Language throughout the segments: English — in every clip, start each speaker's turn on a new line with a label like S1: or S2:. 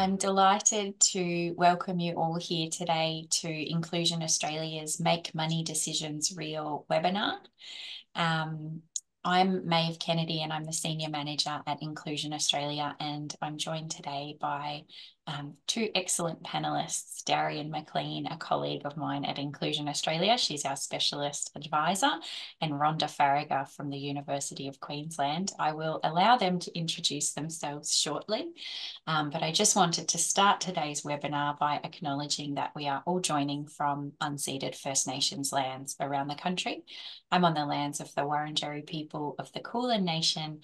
S1: I'm delighted to welcome you all here today to Inclusion Australia's Make Money Decisions Real webinar. I'm Maeve Kennedy and I'm the Senior Manager at Inclusion Australia, and I'm joined today by two excellent panellists, Dariane McLean, a colleague of mine at Inclusion Australia. She's our Specialist Advisor, and Rhonda Faragher from the University of Queensland. I will allow them to introduce themselves shortly, but I just wanted to start today's webinar by acknowledging that we are all joining from unceded First Nations lands around the country. I'm on the lands of the Wurundjeri people of the Kulin Nation,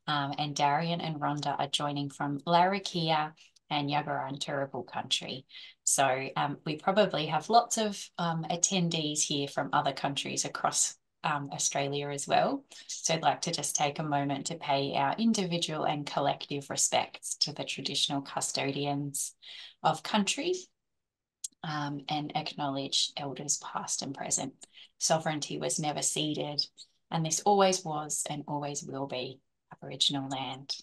S1: and Dariane and Rhonda are joining from Larrakia and Yagara Turrbal country. So we probably have lots of attendees here from other countries across Australia as well. So I'd like to just take a moment to pay our individual and collective respects to the traditional custodians of country, and acknowledge elders past and present. Sovereignty was never ceded, and this always was and always will be Aboriginal land.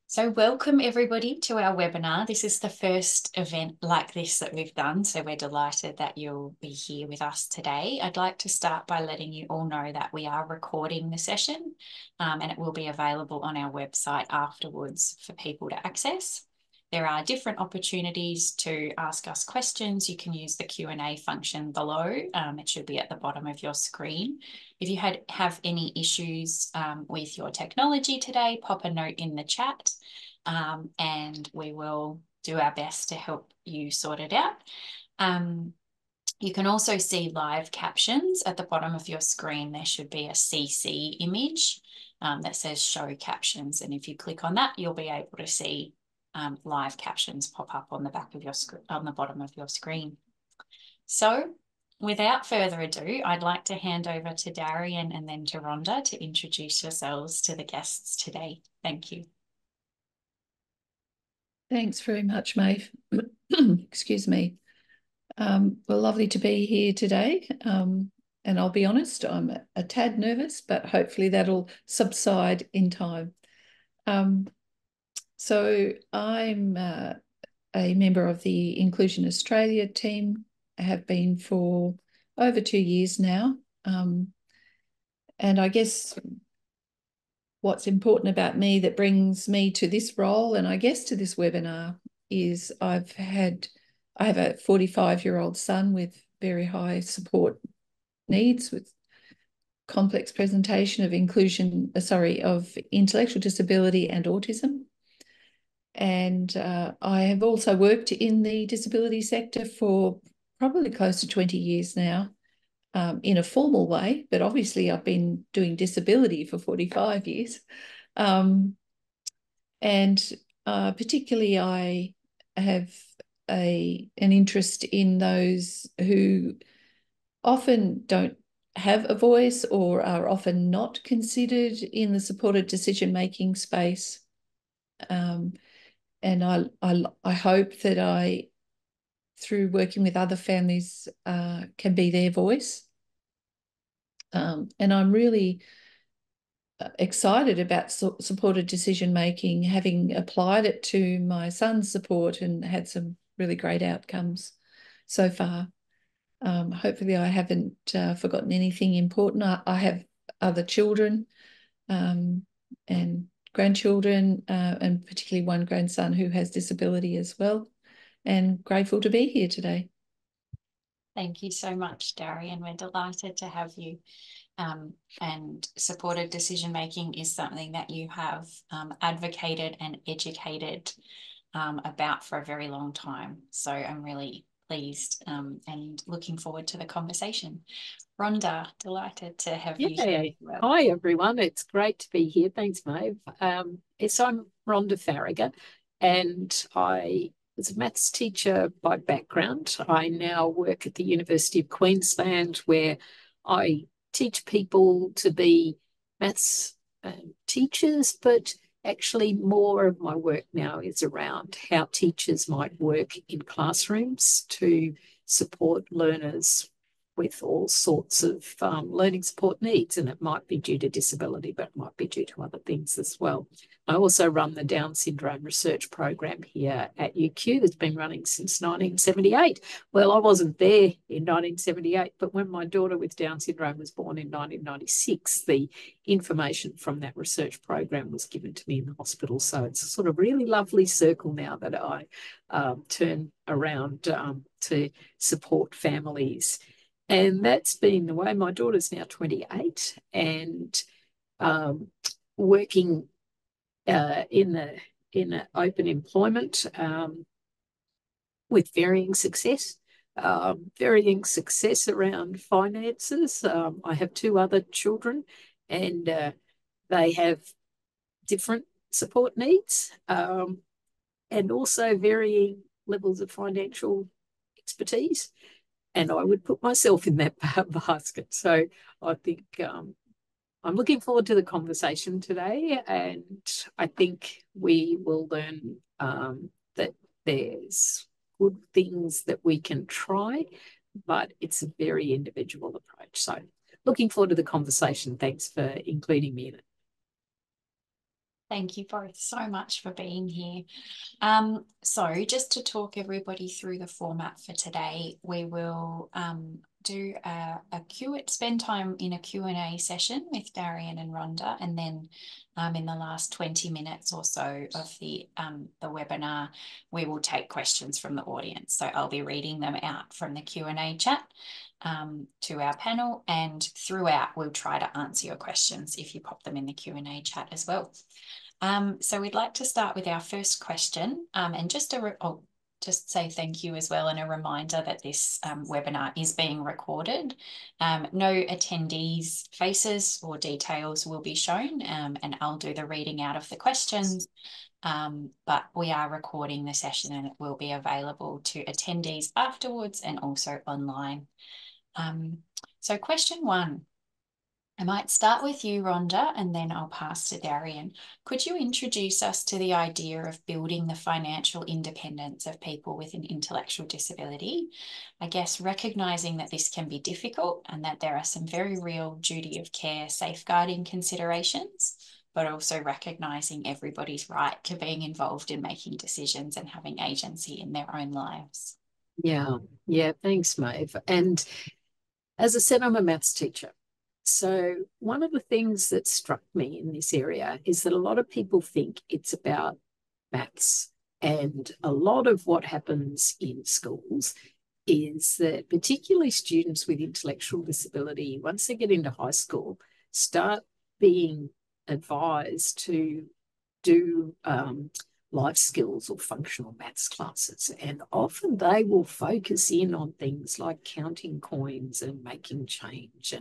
S1: So welcome everybody to our webinar. This is the first event like this that we've done, so we're delighted that you'll be here with us today. I'd like to start by letting you all know that we are recording the session, and it will be available on our website afterwards for people to access. There are different opportunities to ask us questions. You can use the Q&A function below. It should be at the bottom of your screen. If you have any issues with your technology today, pop a note in the chat, and we will do our best to help you sort it out. You can also see live captions at the bottom of your screen. There should be a CC image that says show captions. And if you click on that, you'll be able to see live captions pop up on the back of your screen, on the bottom of your screen. So without further ado, I'd like to hand over to Dariane and then to Rhonda to introduce yourselves to the guests today. Thank you.
S2: Thanks very much, Maeve. Excuse me. Well, lovely to be here today. And I'll be honest, I'm a tad nervous, but hopefully that'll subside in time. So I'm a member of the Inclusion Australia team. I have been for over 2 years now. And I guess what's important about me that brings me to this role, and I guess to this webinar, is I have a 45-year-old son with very high support needs, with complex presentation of of intellectual disability and autism. And I have also worked in the disability sector for probably close to 20 years now, in a formal way, but obviously I've been doing disability for 45 years. And particularly I have an interest in those who often don't have a voice or are often not considered in the supported decision-making space. And I hope that I, through working with other families, can be their voice. And I'm really excited about supported decision-making, having applied it to my son's support and had some really great outcomes so far. Hopefully I haven't forgotten anything important. I have other children and grandchildren, and particularly one grandson who has disability as well, and grateful to be here today.
S1: Thank you so much, Dariane. We're delighted to have you. And supported decision-making is something that you have advocated and educated about for a very long time. So I'm really pleased and looking forward to the conversation. Rhonda, delighted to have you here.
S3: Well. Hi, everyone. It's great to be here. Thanks, Maeve. So I'm Rhonda Faragher, and I was a maths teacher by background. I now work at the University of Queensland, where I teach people to be maths teachers, but actually more of my work now is around how teachers might work in classrooms to support learners with all sorts of learning support needs, and it might be due to disability, but it might be due to other things as well. I also run the Down syndrome research program here at UQ that's been running since 1978. Well, I wasn't there in 1978, but when my daughter with Down syndrome was born in 1996, the information from that research program was given to me in the hospital. So it's a sort of really lovely circle now that I turn around to support families. And that's been the way. My daughter's now 28 and working in open employment with varying success around finances. I have 2 other children, and they have different support needs and also varying levels of financial expertise. And I would put myself in that basket. So I think I'm looking forward to the conversation today, and I think we will learn that there's good things that we can try, but it's a very individual approach. So looking forward to the conversation. Thanks for including me in it.
S1: Thank you both so much for being here. So just to talk everybody through the format for today, we will do spend time in a Q&A session with Dariane and Rhonda, and then in the last 20 minutes or so of the webinar, we will take questions from the audience. So I'll be reading them out from the Q&A chat to our panel, and throughout we'll try to answer your questions if you pop them in the Q&A chat as well. So we'd like to start with our first question, and just say thank you as well, and a reminder that this webinar is being recorded. No attendees' faces or details will be shown, and I'll do the reading out of the questions, but we are recording the session and it will be available to attendees afterwards and also online. So question 1. I might start with you, Rhonda, and then I'll pass to Dariane. Could you introduce us to the idea of building the financial independence of people with an intellectual disability? I guess recognising that this can be difficult and that there are some very real duty of care safeguarding considerations, but also recognising everybody's right to being involved in making decisions and having agency in their own lives.
S3: Yeah, thanks, Maeve. And as I said, I'm a maths teacher. So one of the things that struck me in this area is that a lot of people think it's about maths. And a lot of what happens in schools is that particularly students with intellectual disability, once they get into high school, start being advised to do life skills or functional maths classes. And often they will focus in on things like counting coins and making change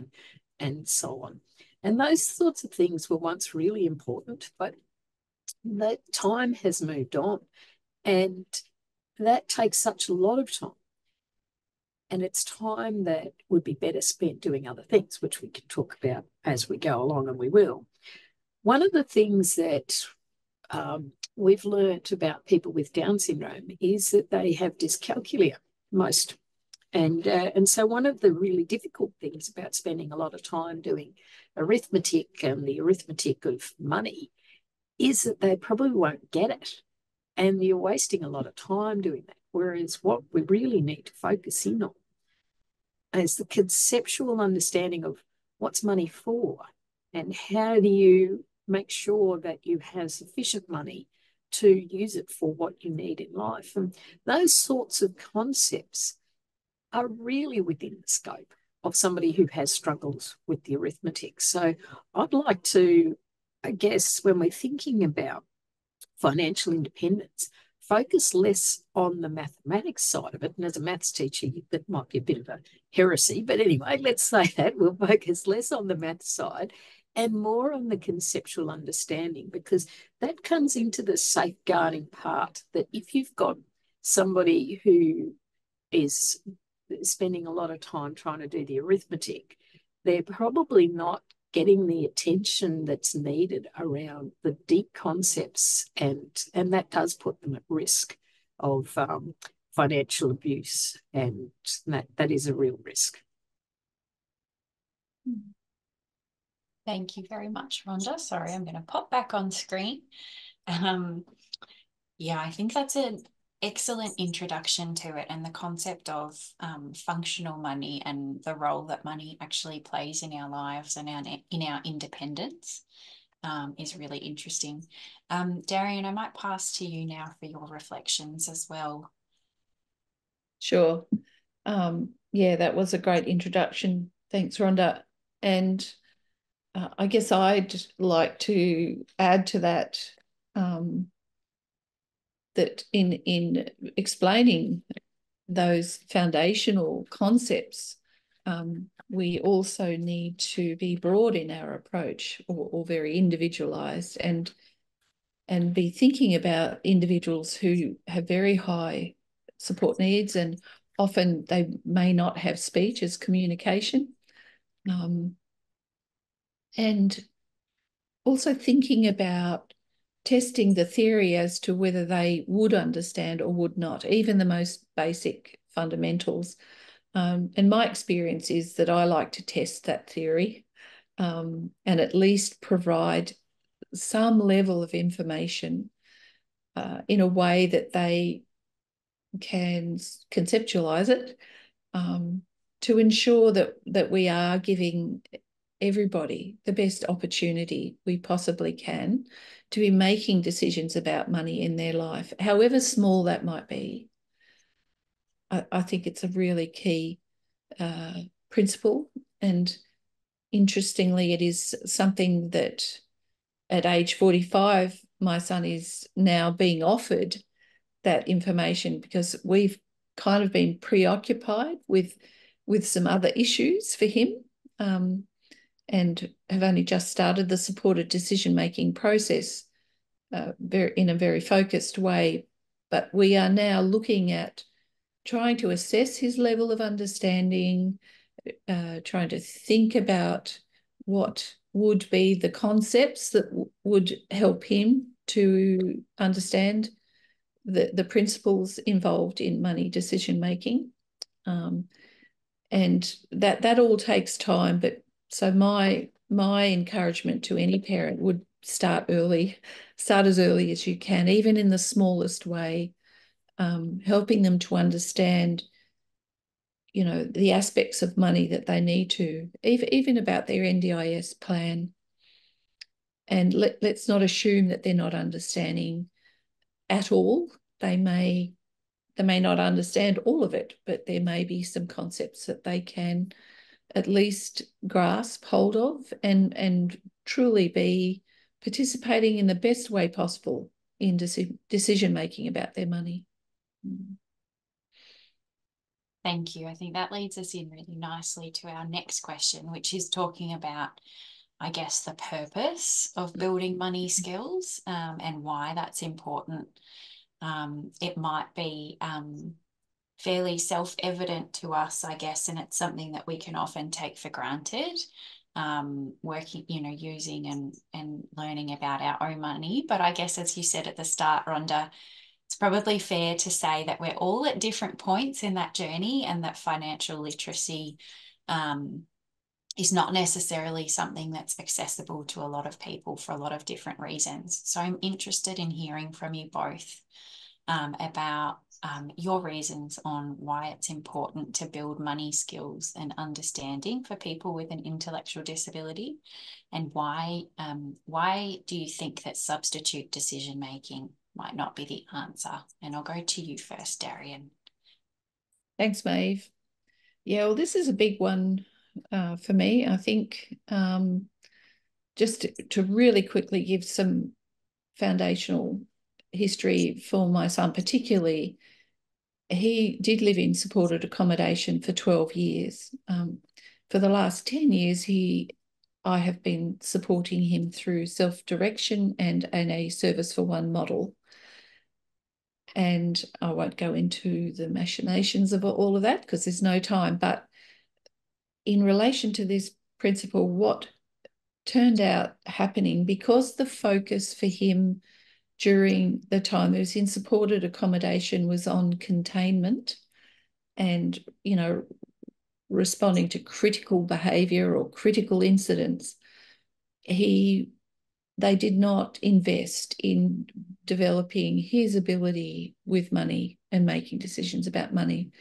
S3: and so on. And those sorts of things were once really important, but that time has moved on, and that takes such a lot of time. And it's time that would be better spent doing other things, which we can talk about as we go along, and we will. One of the things that we've learnt about people with Down syndrome is that they have dyscalculia, most. And so one of the really difficult things about spending a lot of time doing arithmetic and the arithmetic of money is that they probably won't get it. And you're wasting a lot of time doing that. Whereas what we really need to focus in on is the conceptual understanding of what's money for, and how do you make sure that you have sufficient money to use it for what you need in life. And those sorts of concepts are really within the scope of somebody who has struggles with the arithmetic. So I'd like to, I guess, when we're thinking about financial independence, focus less on the mathematics side of it. And as a maths teacher, that might be a bit of a heresy, but anyway, let's say that we'll focus less on the math side and more on the conceptual understanding, because that comes into the safeguarding part, that if you've got somebody who is spending a lot of time trying to do the arithmetic, they're probably not getting the attention that's needed around the deep concepts, and that does put them at risk of financial abuse, and that is a real risk.
S1: Thank you very much, Rhonda. Sorry, I'm going to pop back on screen. Yeah, I think that's an excellent introduction to it, and the concept of functional money and the role that money actually plays in our lives and in our independence is really interesting. Dariane, I might pass to you now for your reflections as well.
S2: Sure. Yeah, that was a great introduction. Thanks, Rhonda. And I guess I'd like to add to that, that in explaining those foundational concepts, we also need to be broad in our approach, or very individualized, and be thinking about individuals who have very high support needs, and often they may not have speech as communication. And also thinking about testing the theory as to whether they would understand or would not, even the most basic fundamentals. And my experience is that I like to test that theory, and at least provide some level of information in a way that they can conceptualize it, to ensure that we are giving everybody the best opportunity we possibly can to be making decisions about money in their life, however small that might be. I think it's a really key principle, and interestingly, it is something that at age 45, my son is now being offered that information, because we've kind of been preoccupied with some other issues for him, and have only just started the supported decision-making process in a very focused way. But we are now looking at trying to assess his level of understanding, trying to think about what would be the concepts that would help him to understand the principles involved in money decision-making. And that all takes time. But so my encouragement to any parent would start as early as you can, even in the smallest way, helping them to understand, the aspects of money that they need to, even about their NDIS plan. And let's not assume that they're not understanding at all. They may not understand all of it, but there may be some concepts that they can at least grasp hold of, and truly be participating in the best way possible in decision making about their money.
S1: Thank you. I think that leads us in really nicely to our next question, which is talking about, I guess, the purpose of building money skills, and why that's important. It might be fairly self-evident to us, I guess, and it's something that we can often take for granted, working, using and learning about our own money. But I guess, as you said at the start, Rhonda, it's probably fair to say that we're all at different points in that journey, and that financial literacy is not necessarily something that's accessible to a lot of people for a lot of different reasons. So I'm interested in hearing from you both about your reasons on why it's important to build money skills and understanding for people with an intellectual disability, and why do you think that substitute decision making might not be the answer? And I'll go to you first, Dariane.
S2: Thanks, Maeve. Yeah, well, this is a big one for me. I think just to really quickly give some foundational history for my son particularly, he did live in supported accommodation for 12 years. For the last 10 years, I have been supporting him through self-direction and a service for one model. And I won't go into the machinations of all of that because there's no time. But in relation to this principle, what turned out happening, because the focus for him during the time he was in supported accommodation was on containment and, responding to critical behaviour or critical incidents, they did not invest in developing his ability with money and making decisions about money.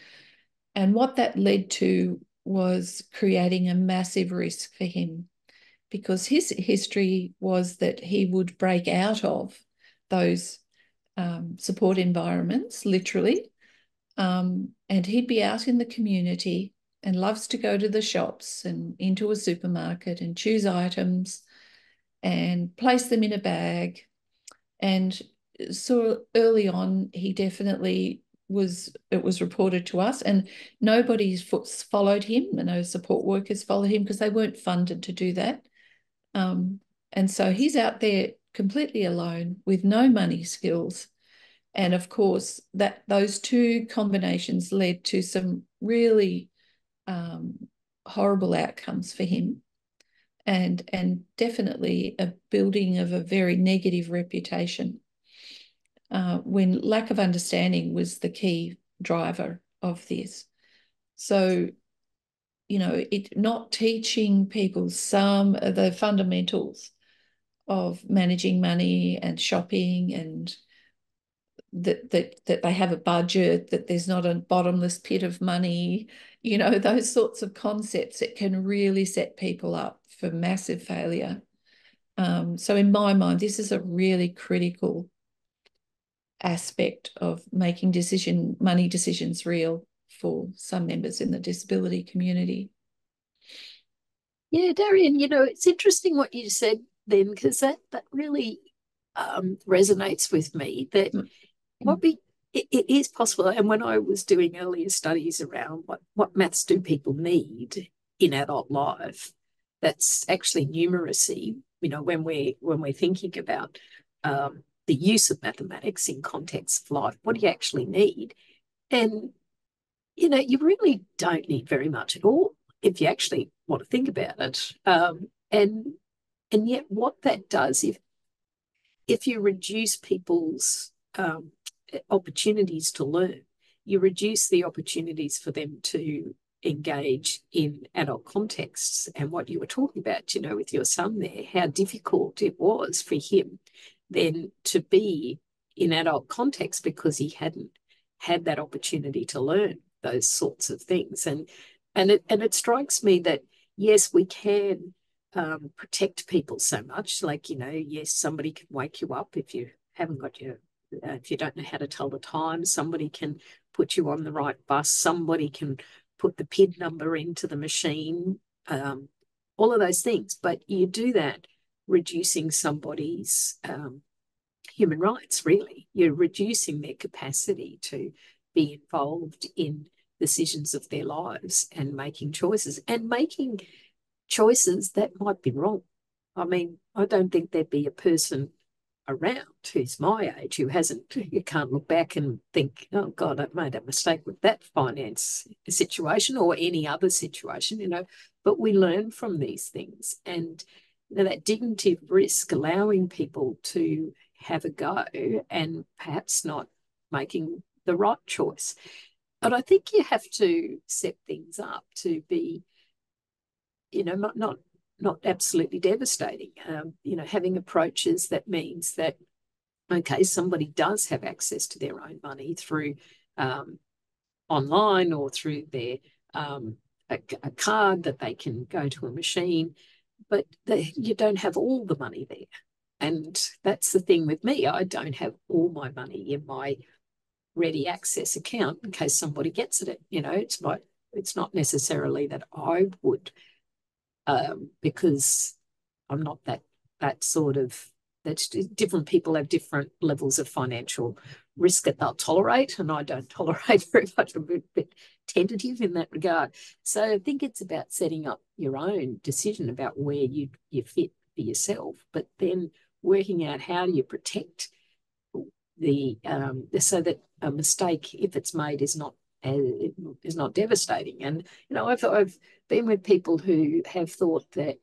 S2: And what that led to was creating a massive risk for him, because his history was that he would break out of those support environments, literally, and he'd be out in the community and loves to go to the shops and into a supermarket and choose items and place them in a bag. And so early on, he definitely it was reported to us, and nobody's followed him, and no support workers followed him because they weren't funded to do that. And so he's out there completely alone with no money skills. And of course, those two combinations led to some really horrible outcomes for him, and definitely a building of a very negative reputation, when lack of understanding was the key driver of this. So, not teaching people some of the fundamentals of managing money and shopping, and that they have a budget, that there's not a bottomless pit of money, those sorts of concepts that can really set people up for massive failure. So in my mind, this is a really critical aspect of making money decisions real for some members in the disability community.
S3: Yeah, Dariane, it's interesting what you said then, because that really resonates with me, that it is possible. And when I was doing earlier studies around what maths do people need in adult life, that's actually numeracy. When we're thinking about the use of mathematics in context of life, what do you actually need? And you really don't need very much at all if you actually want to think about it. And yet, what that does, if you reduce people's opportunities to learn, you reduce the opportunities for them to engage in adult contexts. And what you were talking about, with your son there, how difficult it was for him then to be in adult context because he hadn't had that opportunity to learn those sorts of things. And it strikes me that, yes, we can protect people so much. Like, yes, somebody can wake you up if you haven't got if you don't know how to tell the time. Somebody can put you on the right bus. Somebody can put the PIN number into the machine, all of those things. But you do that reducing somebody's human rights, really. You're reducing their capacity to be involved in decisions of their lives and making choices that might be wrong. I mean, I don't think there'd be a person around who's my age you can't look back and think, oh God, I've made a mistake with that finance situation or any other situation, but we learn from these things. And that dignity of risk, allowing people to have a go and perhaps not making the right choice. But I think you have to set things up to be, not absolutely devastating. Having approaches that means that, okay, somebody does have access to their own money through online or through their a card that they can go to a machine, but you don't have all the money there. And that's the thing with me. I don't have all my money in my ready access account in case somebody gets it. It's not necessarily that I would, because I'm not that sort of. That's different people have different levels of financial risk that they'll tolerate, and I don't tolerate very much. I'm a bit tentative in that regard. So I think it's about setting up your own decision about where you fit for yourself, but then working out how do you protect so that a mistake, if it's made, is not devastating. And I've been with people who have thought that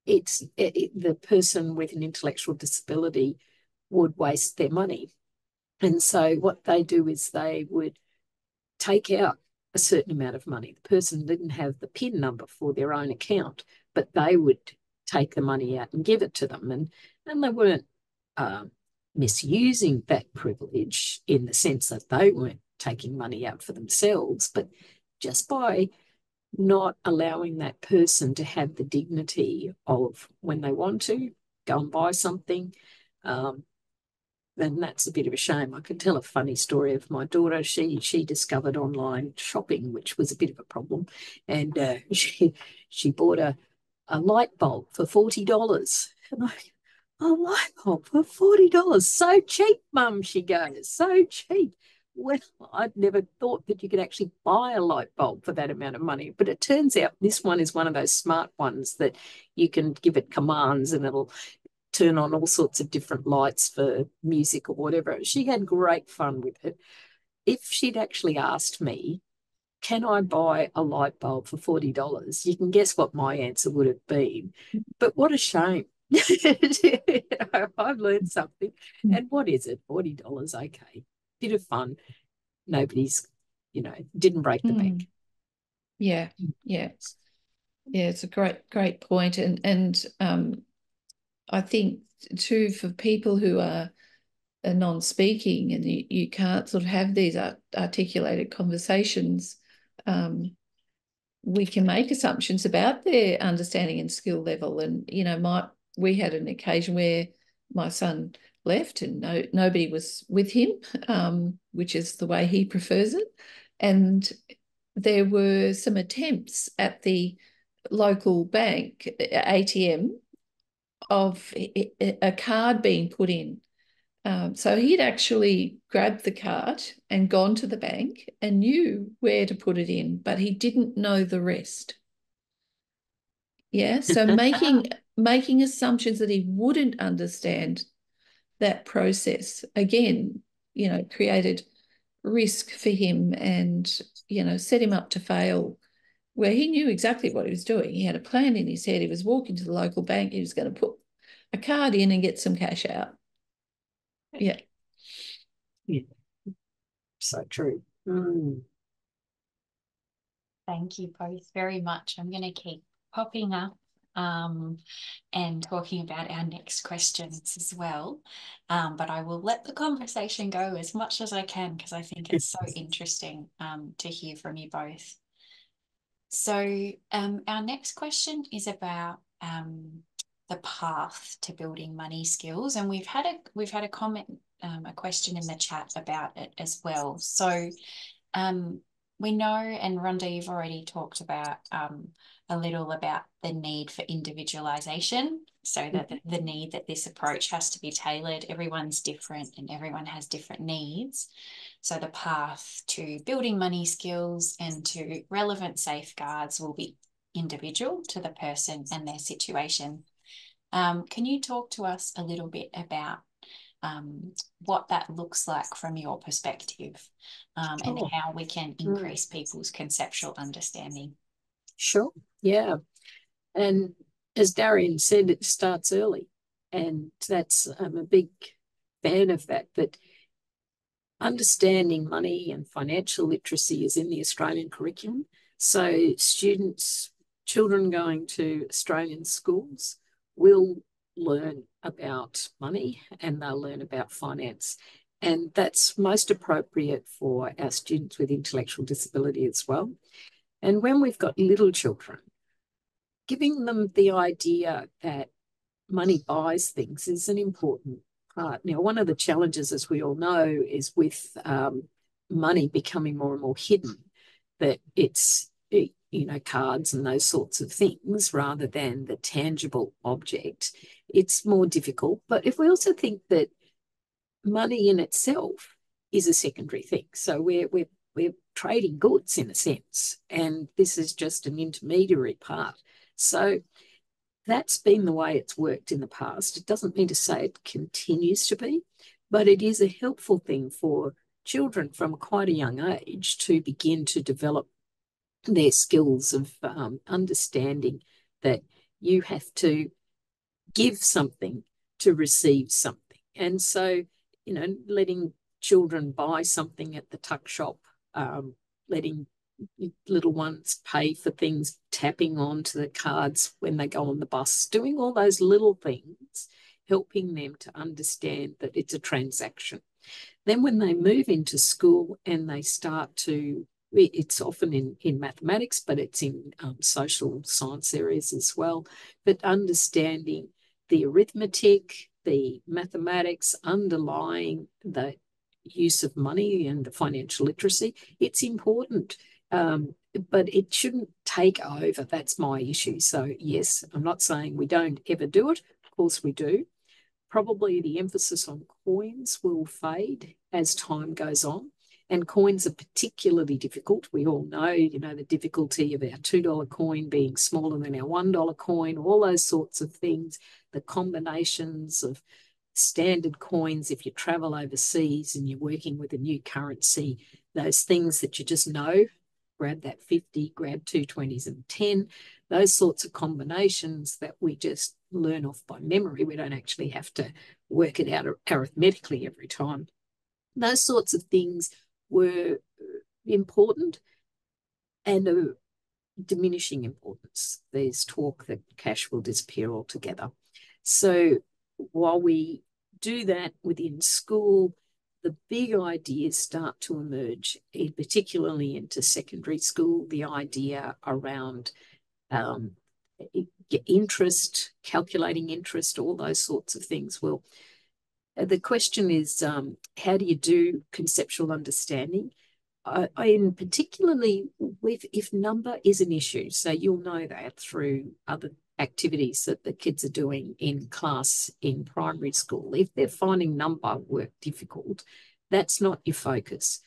S3: the person with an intellectual disability would waste their money, and so what they do is they would take out a certain amount of money. The person didn't have the PIN number for their own account, but they would take the money out and give it to them. And they weren't misusing that privilege in the sense that they weren't taking money out for themselves, but just by not allowing that person to have the dignity of when they want to go and buy something, then that's a bit of a shame. I can tell a funny story of my daughter. She discovered online shopping, which was a bit of a problem, and she bought a light bulb for $40. And a light bulb for $40, so cheap, Mum, she goes, so cheap. Well, I'd never thought that you could actually buy a light bulb for that amount of money. But it turns out this one is one of those smart ones that you can give it commands and it'll turn on all sorts of different lights for music or whatever. She had great fun with it. If she'd actually asked me, can I buy a light bulb for $40? You can guess what my answer would have been. But what a shame. I've learned something. And what is it? $40, okay. Bit of fun. Nobody's, didn't break the bank.
S2: Yeah. It's a great point. And I think too, for people who are non-speaking and you can't sort of have these articulated conversations, we can make assumptions about their understanding and skill level. And we had an occasion where my son left and nobody was with him, which is the way he prefers it. And there were some attempts at the local bank ATM of a card being put in. So he'd actually grabbed the card and gone to the bank and knew where to put it in, but he didn't know the rest. Yeah, so making assumptions that he wouldn't understand that process, again, created risk for him and, set him up to fail, where he knew exactly what he was doing. He had a plan in his head. He was walking to the local bank. He was going to put a card in and get some cash out. Yeah.
S3: So true.
S1: Thank you both very much. I'm going to keep popping up and talking about our next questions as well. But I will let the conversation go as much as I can because I think it's so interesting to hear from you both. So our next question is about the path to building money skills, and we've had a comment, a question in the chat about it as well. So we know, and Rhonda, you've already talked about a little about the need for individualization, so that the need that this approach has to be tailored. Everyone's different and everyone has different needs. So the path to building money skills and to relevant safeguards will be individual to the person and their situation. Can you talk to us a little bit about what that looks like from your perspective, and how we can increase people's conceptual understanding?
S3: Sure, yeah. And as Dariane said, it starts early. And that's, I'm a big fan of that, that understanding money and financial literacy is in the Australian curriculum. So children going to Australian schools will learn about money and they'll learn about finance. And that's most appropriate for our students with intellectual disability as well. And when we've got little children, giving them the idea that money buys things is an important part. Now, one of the challenges, as we all know, is with money becoming more and more hidden, that it's, cards and those sorts of things rather than the tangible object. It's more difficult. But if we also think that money in itself is a secondary thing, so we're trading goods in a sense, and this is just an intermediary part. So that's been the way it's worked in the past. It doesn't mean to say it continues to be, but it is a helpful thing for children from quite a young age to begin to develop their skills of understanding that you have to give something to receive something. And so, letting children buy something at the tuck shop, letting little ones pay for things, tapping onto the cards when they go on the bus, doing all those little things, helping them to understand that it's a transaction. Then when they move into school and they start to, it's often in mathematics, but it's in social science areas as well, but understanding the arithmetic, the mathematics underlying the use of money and the financial literacy, it's important. But it shouldn't take over. That's my issue. So yes, I'm not saying we don't ever do it. Of course we do. Probably the emphasis on coins will fade as time goes on. And coins are particularly difficult. We all know, the difficulty of our $2 coin being smaller than our $1 coin, all those sorts of things, the combinations of standard coins if you travel overseas and you're working with a new currency, those things that you just know, grab that 50, grab 2 20s and 10, those sorts of combinations that we just learn off by memory. We don't actually have to work it out arithmetically every time. Those sorts of things were important and of diminishing importance. There's talk that cash will disappear altogether. So while we do that within school, the big ideas start to emerge, particularly into secondary school, the idea around interest, calculating interest, all those sorts of things. Well, the question is, how do you do conceptual understanding? And particularly if number is an issue, so you'll know that through other activities that the kids are doing in class in primary school. If they're finding number work difficult, that's not your focus.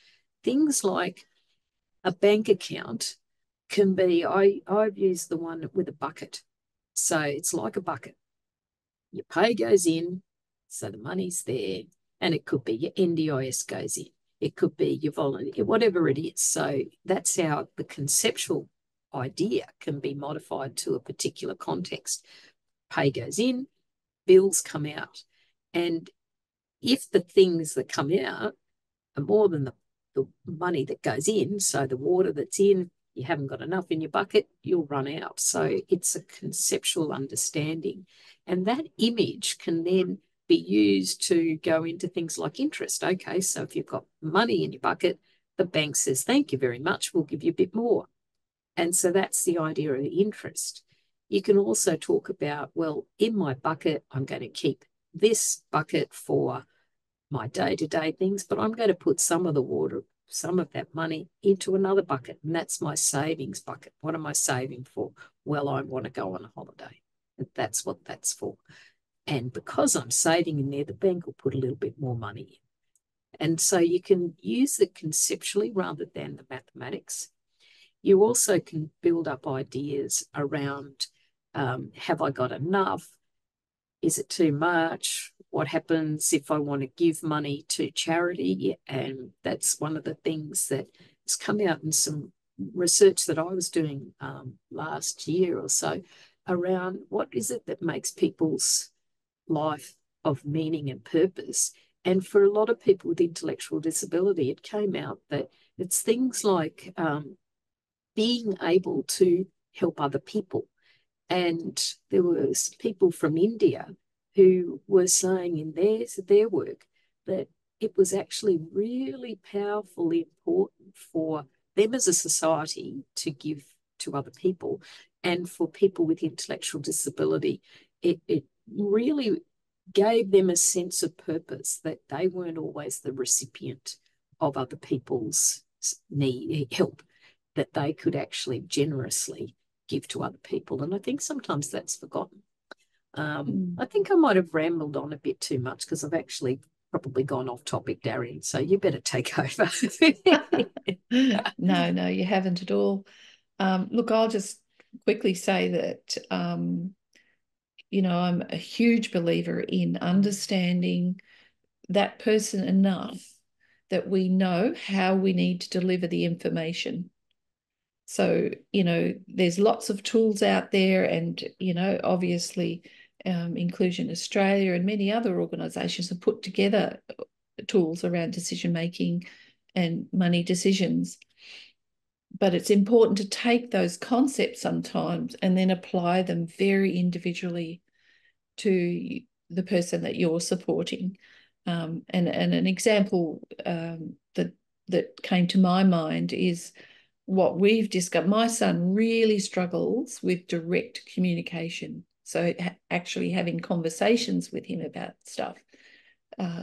S3: Things like a bank account can be, I've used the one with a bucket. So it's like a bucket. Your pay goes in, so the money's there, and it could be your NDIS goes in. It could be your volunteer, whatever it is. So that's how the conceptual idea can be modified to a particular context. Pay goes in, bills come out. And if the things that come out are more than the money that goes in, so the water that's in, you haven't got enough in your bucket, you'll run out. So it's a conceptual understanding. And that image can then be used to go into things like interest. Okay, so if you've got money in your bucket, the bank says, thank you very much, we'll give you a bit more. And so that's the idea of the interest. You can also talk about, well, in my bucket, I'm going to keep this bucket for my day-to-day things, but I'm going to put some of the water, some of that money into another bucket, and that's my savings bucket. What am I saving for? Well, I want to go on a holiday. That's what that's for. And because I'm saving in there, the bank will put a little bit more money in. And so you can use it conceptually rather than the mathematics. You also can build up ideas around, have I got enough? Is it too much? What happens if I want to give money to charity? And that's one of the things that has come out in some research that I was doing last year or so around what is it that makes people's life of meaning and purpose. And for a lot of people with intellectual disability, it came out that it's things like being able to help other people. And there were people from India who were saying in their work that it was actually really powerfully important for them as a society to give to other people. And for people with intellectual disability, it really gave them a sense of purpose, that they weren't always the recipient of other people's help, that they could actually generously give to other people. And I think sometimes that's forgotten. I think I might have rambled on a bit too much because I've actually probably gone off topic, Dariane, so you better take over.
S2: No, you haven't at all. Look, I'll just quickly say that, I'm a huge believer in understanding that person enough that we know how we need to deliver the information. So, there's lots of tools out there, and, obviously Inclusion Australia and many other organisations have put together tools around decision-making and money decisions. but it's important to take those concepts sometimes and then apply them very individually to the person that you're supporting. And an example that came to my mind is what we've discovered. My son really struggles with direct communication, so actually having conversations with him about stuff.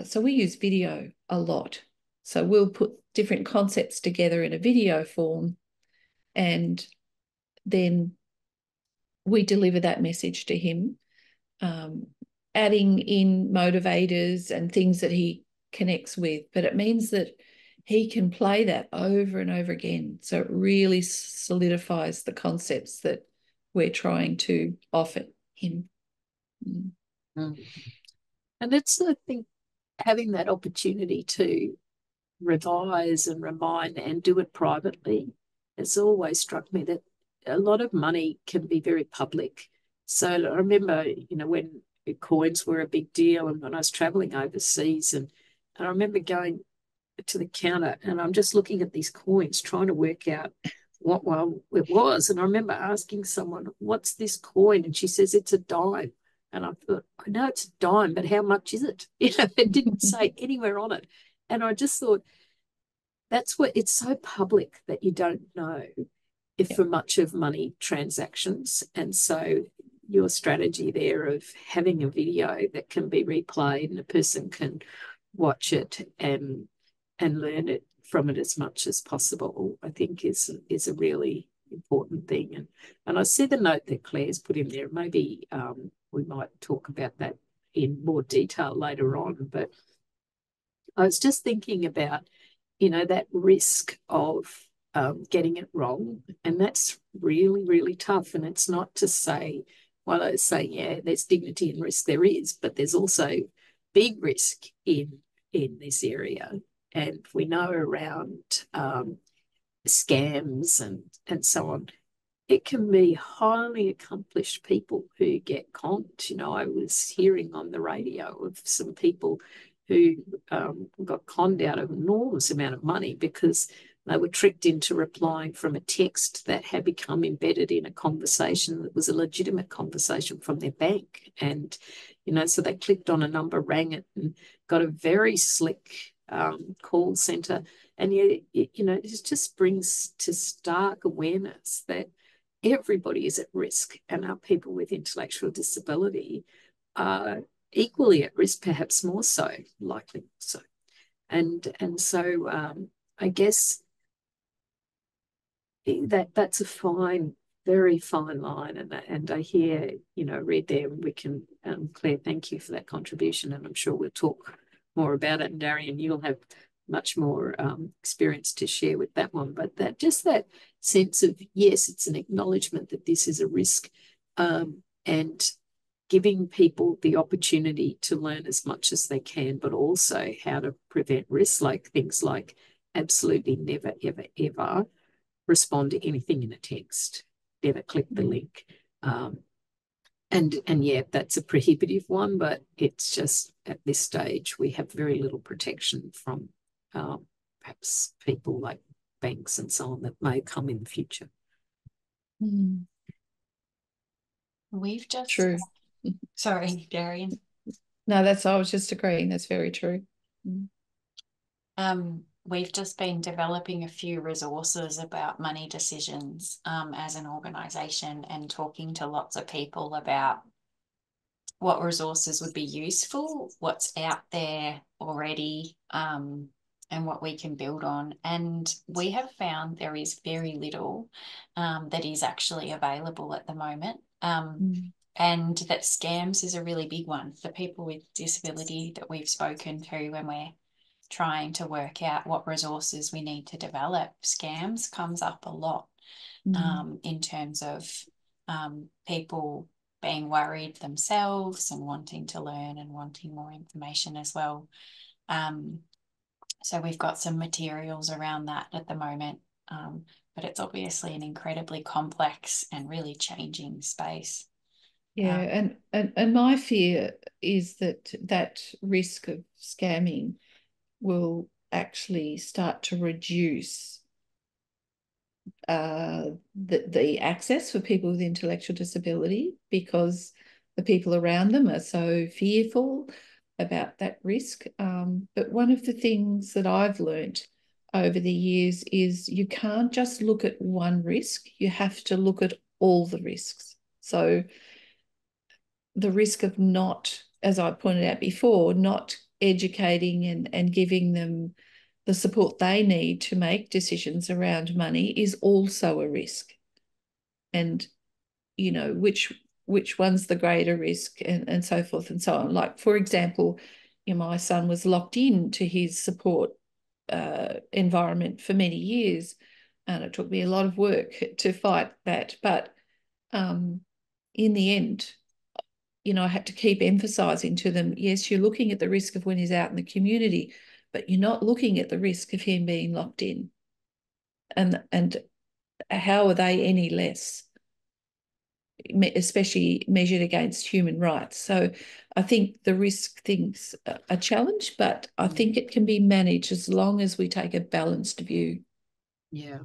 S2: So we use video a lot. So we'll put different concepts together in a video form, and then we deliver that message to him, adding in motivators and things that he connects with. But it means that he can play that over and over again. So it really solidifies the concepts that we're trying to offer him.
S3: And it's, I think, having that opportunity to revise and remind and do it privately. It's always struck me that a lot of money can be very public. So I remember, when coins were a big deal and when I was traveling overseas, and I remember going to the counter and I'm just looking at these coins, trying to work out what one it was. And I remember asking someone, "What's this coin?" And she says, "It's a dime." And I thought, I know it's a dime, but how much is it? It didn't say anywhere on it. And I just thought, that's what, it's so public that you don't know if for much of money transactions. And so your strategy there of having a video that can be replayed and a person can watch it and learn it from it as much as possible, I think is a really important thing. And I see the note that Claire's put in there. Maybe we might talk about that in more detail later on. But I was just thinking about, that risk of getting it wrong. And that's really, really tough. And it's not to say, well, I was saying, yeah, there's dignity and risk. There is, but there's also big risk in this area. And we know around scams and so on, it can be highly accomplished people who get conned. I was hearing on the radio of some people who got conned out of an enormous amount of money because they were tricked into replying from a text that had become embedded in a conversation that was a legitimate conversation from their bank. And, so they clicked on a number, rang it, and got a very slick call center. And, it just brings to stark awareness that everybody is at risk, and our people with intellectual disability are equally at risk, perhaps more so, likely so. And so I guess that's a fine, very fine line. And I hear, read there, we can, Claire, thank you for that contribution. And I'm sure we'll talk more about it. And Dariane, you'll have much more experience to share with that one. But that sense of, yes, it's an acknowledgement that this is a risk, and giving people the opportunity to learn as much as they can, but also how to prevent risks, like things like absolutely never, ever, ever respond to anything in a text, never click the link. And yeah, that's a prohibitive one, but it's just at this stage we have very little protection from perhaps people like banks and so on that may come in the future.
S1: We've just
S2: True.
S1: Sorry, Dariane.
S2: No, I was just agreeing. That's very true.
S1: We've just been developing a few resources about money decisions as an organisation, and talking to lots of people about what resources would be useful, what's out there already, and what we can build on. And we have found there is very little that is actually available at the moment. And that scams is a really big one for people with disability that we've spoken to when we're trying to work out what resources we need to develop. Scams comes up a lot in terms of people being worried themselves and wanting to learn and wanting more information as well. So we've got some materials around that at the moment, but it's obviously an incredibly complex and really changing space.
S2: Yeah, and my fear is that risk of scamming will actually start to reduce the access for people with intellectual disability, because the people around them are so fearful about that risk. But one of the things that I've learnt over the years is you can't just look at one risk. You have to look at all the risks. So the risk of not, as I pointed out before, not educating and giving them the support they need to make decisions around money is also a risk. And, you know, which one's the greater risk, and so forth and so on. Like, for example, you know, my son was locked into his support environment for many years, and it took me a lot of work to fight that. But in the end, you know, I had to keep emphasising to them, yes, you're looking at the risk of when he's out in the community, but you're not looking at the risk of him being locked in. And how are they any less, especially measured against human rights? So I think the risk thing's a challenge, but I think it can be managed as long as we take a balanced view.
S3: Yeah.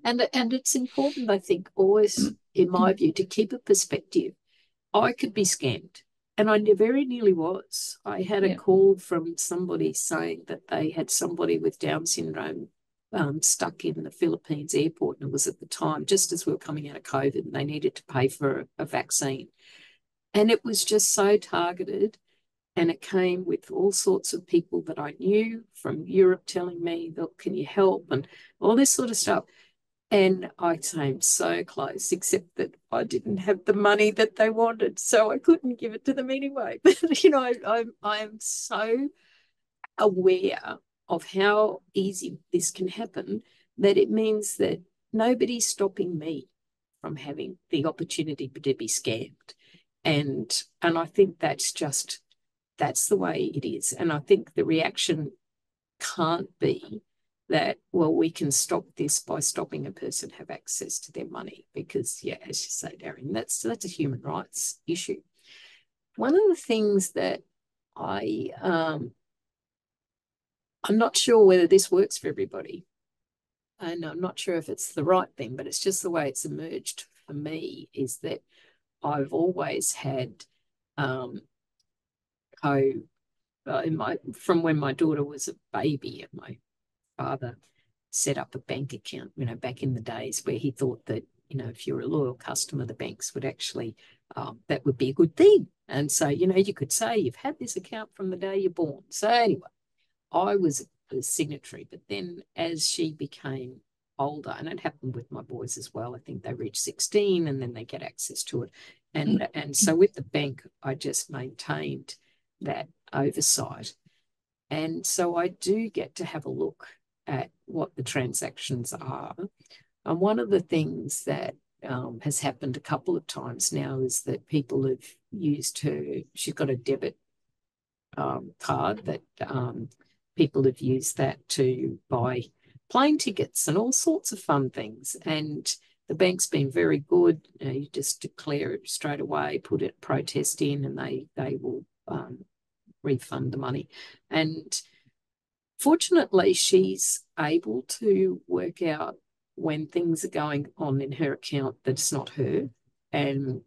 S3: And it's important, I think, always, in my view, to keep a perspective. I could be scammed, and I very nearly was. I had a call from somebody saying that they had somebody with Down syndrome stuck in the Philippines airport, and it was at the time just as we were coming out of COVID, and they needed to pay for a vaccine. And it was just so targeted, and it came with all sorts of people that I knew from Europe telling me, look, can you help, and all this sort of stuff. And I came so close, except that I didn't have the money that they wanted, so I couldn't give it to them anyway. But, you know, I'm so aware of how easy this can happen that it means that nobody's stopping me from having the opportunity to be scammed. And I think that's the way it is. And I think the reaction can't be that, well, we can stop this by stopping a person have access to their money, because, yeah, as you say, Dariane, that's a human rights issue. One of the things that I'm not sure whether this works for everybody, and I'm not sure if it's the right thing, but it's just the way it's emerged for me, is that I've always had from when my daughter was a baby, and my father set up a bank account, you know, back in the days where he thought that, you know, if you're a loyal customer, the banks would actually, that would be a good thing. And so, you know, you could say you've had this account from the day you're born. So anyway, I was a signatory, but then as she became older, and it happened with my boys as well, I think they reached 16 and then they get access to it. And so with the bank, I just maintained that oversight. And so I do get to have a look at what the transactions are. And one of the things that has happened a couple of times now is that people have used she's got a debit card that people have used that to buy plane tickets and all sorts of fun things. And the bank's been very good. You just declare it straight away, put a protest in, and they will refund the money. And fortunately, she's able to work out when things are going on in her account that's not her. And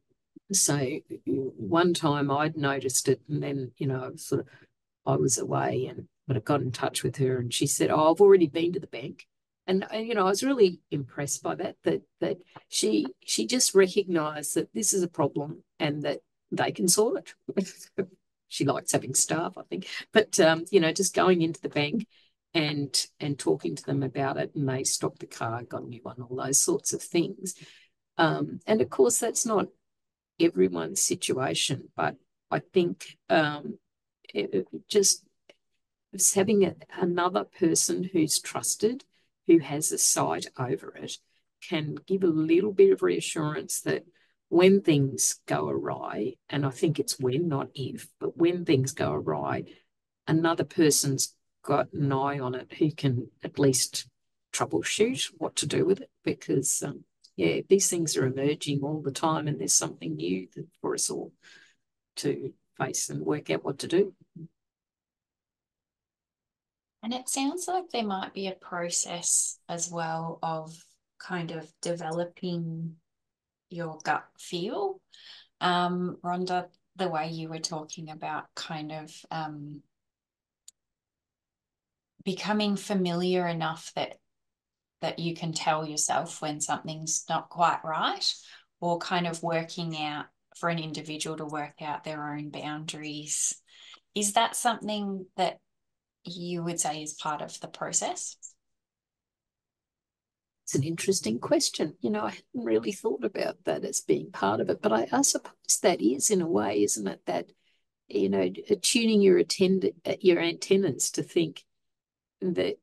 S3: so one time I'd noticed it, and then, you know, I was away, but I got in touch with her, and she said, oh, I've already been to the bank. And, you know, I was really impressed by that she just recognised that this is a problem and that they can sort it. She likes having staff, I think. But, you know, just going into the bank and talking to them about it, and they stopped the car, got a new one, all those sorts of things. And, of course, that's not everyone's situation, but I think just having another person who's trusted, who has a sight over it, can give a little bit of reassurance that when things go awry, and I think it's when, not if, but when things go awry, another person's got an eye on it who can at least troubleshoot what to do with it, because, yeah, these things are emerging all the time, and there's something new for us all to face and work out what to do.
S1: And it sounds like there might be a process as well of kind of developing your gut feel. Rhonda, the way you were talking about kind of becoming familiar enough that you can tell yourself when something's not quite right, or kind of working out for an individual to work out their own boundaries. Is that something that you would say is part of the process?
S3: It's an interesting question. You know, I hadn't really thought about that as being part of it, but I suppose that is, in a way, isn't it? That, you know, tuning your antennas to think that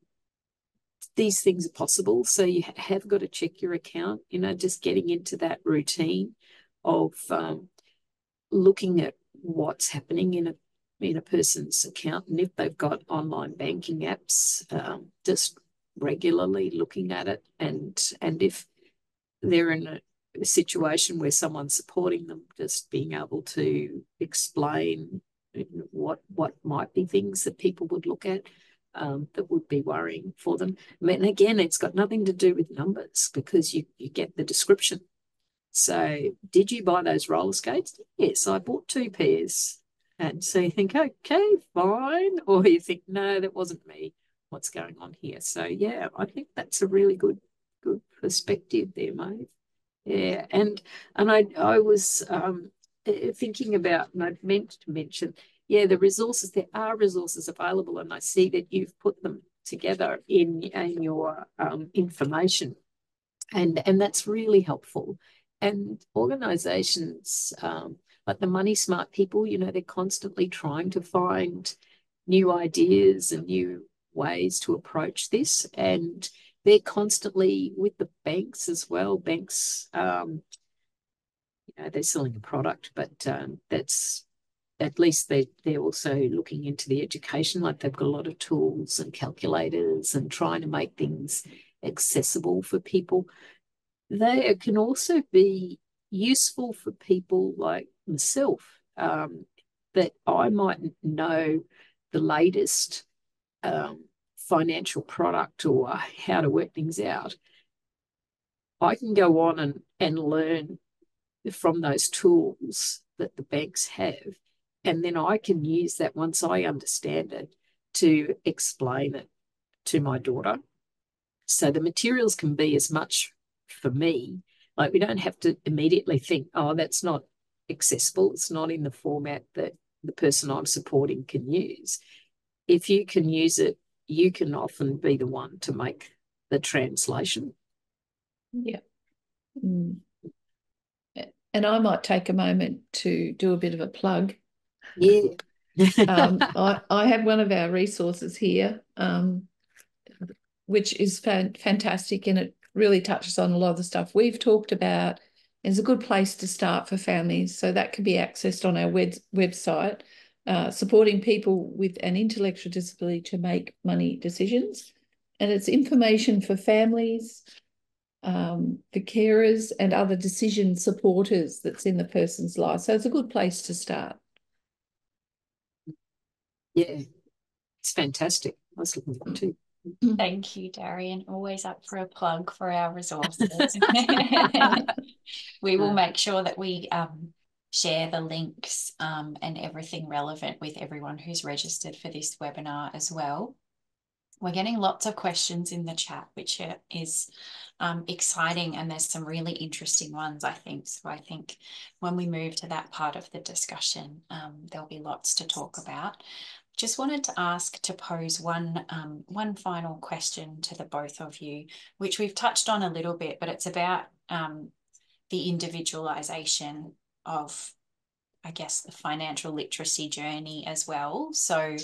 S3: these things are possible. So you have got to check your account, you know, just getting into that routine of looking at what's happening in a person's account. And if they've got online banking apps, just regularly looking at it. And if they're in a situation where someone's supporting them, just being able to explain what might be things that people would look at that would be worrying for them. I mean, again, it's got nothing to do with numbers, because you get the description. So, did you buy those roller skates? Yes, I bought 2 pairs. And so you think, okay, fine. Or you think, no, that wasn't me. What's going on here? So, yeah, I think that's a really good perspective there, Maeve. Yeah, and I was thinking about, and I meant to mention, yeah, the resources. There are resources available, and I see that you've put them together in your information, and that's really helpful. And organisations like the Money Smart people, you know, they're constantly trying to find new ideas and new ways to approach this, and they're constantly with the banks as well. Banks, you know, they're selling a product, but that's, at least they're also looking into the education. Like, they've got a lot of tools and calculators and trying to make things accessible for people. They can also be useful for people like myself, that I might know the latest financial product or how to work things out. I can go on and learn from those tools that the banks have, and then I can use that, once I understand it, to explain it to my daughter. So the materials can be as much for me. Like, we don't have to immediately think, oh, that's not accessible. It's not in the format that the person I'm supporting can use. If you can use it, you can often be the one to make the translation.
S2: Yeah. Mm. And I might take a moment to do a bit of a plug.
S3: Yeah.
S2: I have one of our resources here, which is fantastic, and it really touches on a lot of the stuff we've talked about. It's a good place to start for families, so that can be accessed on our website, supporting people with an intellectual disability to make money decisions. And it's information for families, the carers and other decision supporters that's in the person's life. So it's a good place to start.
S3: Yeah, it's fantastic. I was looking at it too.
S1: Thank you, Dariane. Always up for a plug for our resources. We will make sure that we share the links and everything relevant with everyone who's registered for this webinar as well. We're getting lots of questions in the chat, which is exciting, and there's some really interesting ones, I think. So I think when we move to that part of the discussion, there'll be lots to talk about. Just wanted to pose one final question to the both of you, which we've touched on a little bit, but it's about the individualization of, I guess, the financial literacy journey as well. So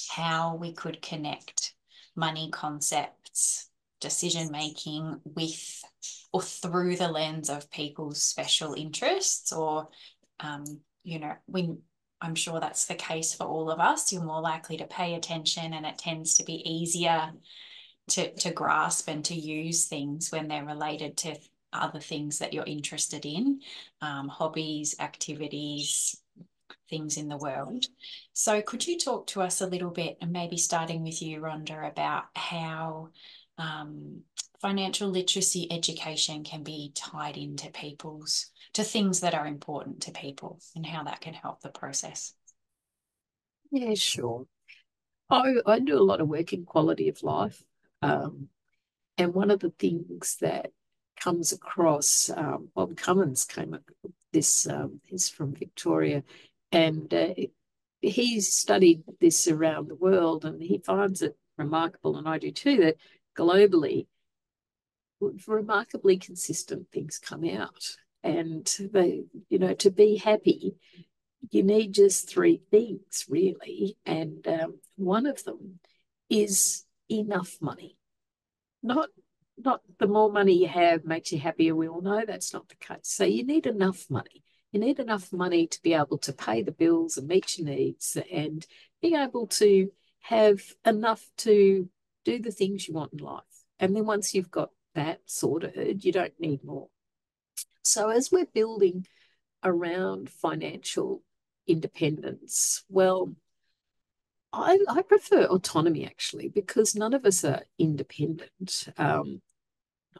S1: how we could connect money concepts, decision making with or through the lens of people's special interests, or you know, I'm sure that's the case for all of us. You're more likely to pay attention, and it tends to be easier to grasp and to use things when they're related to other things that you're interested in, hobbies, activities, things in the world. So could you talk to us a little bit, and maybe starting with you, Rhonda, about how financial literacy education can be tied into to things that are important to people and how that can help the process?
S3: Yeah, sure. I do a lot of work in quality of life. And one of the things that comes across, Bob Cummins came up, this is from Victoria, and he's studied this around the world, and he finds it remarkable, and I do too, that globally, remarkably consistent things come out. And they, to be happy, you need just three things, really. And one of them is enough money. Not the more money you have makes you happier. We all know that's not the case. So you need enough money. You need enough money to be able to pay the bills and meet your needs, and be able to have enough to do the things you want in life. And then once you've got that sorted, you don't need more. So as we're building around financial independence, well, I prefer autonomy, actually, because none of us are independent.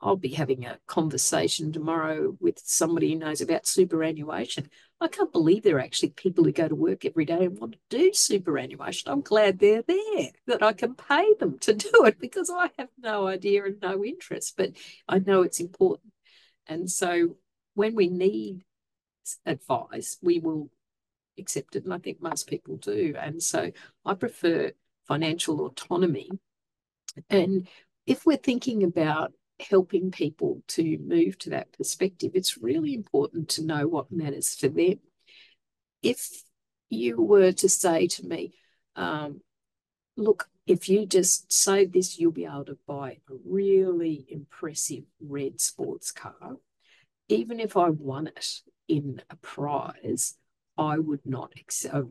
S3: I'll be having a conversation tomorrow with somebody who knows about superannuation. I can't believe there are actually people who go to work every day and want to do superannuation. I'm glad they're there, that I can pay them to do it, because I have no idea and no interest, but I know it's important. And so when we need advice, we will accept it, and I think most people do. And so I prefer financial autonomy. And if we're thinking about helping people to move to that perspective, it's really important to know what matters for them. If you were to say to me, look, if you just save this, you'll be able to buy a really impressive red sports car. Even if I won it in a prize, I would not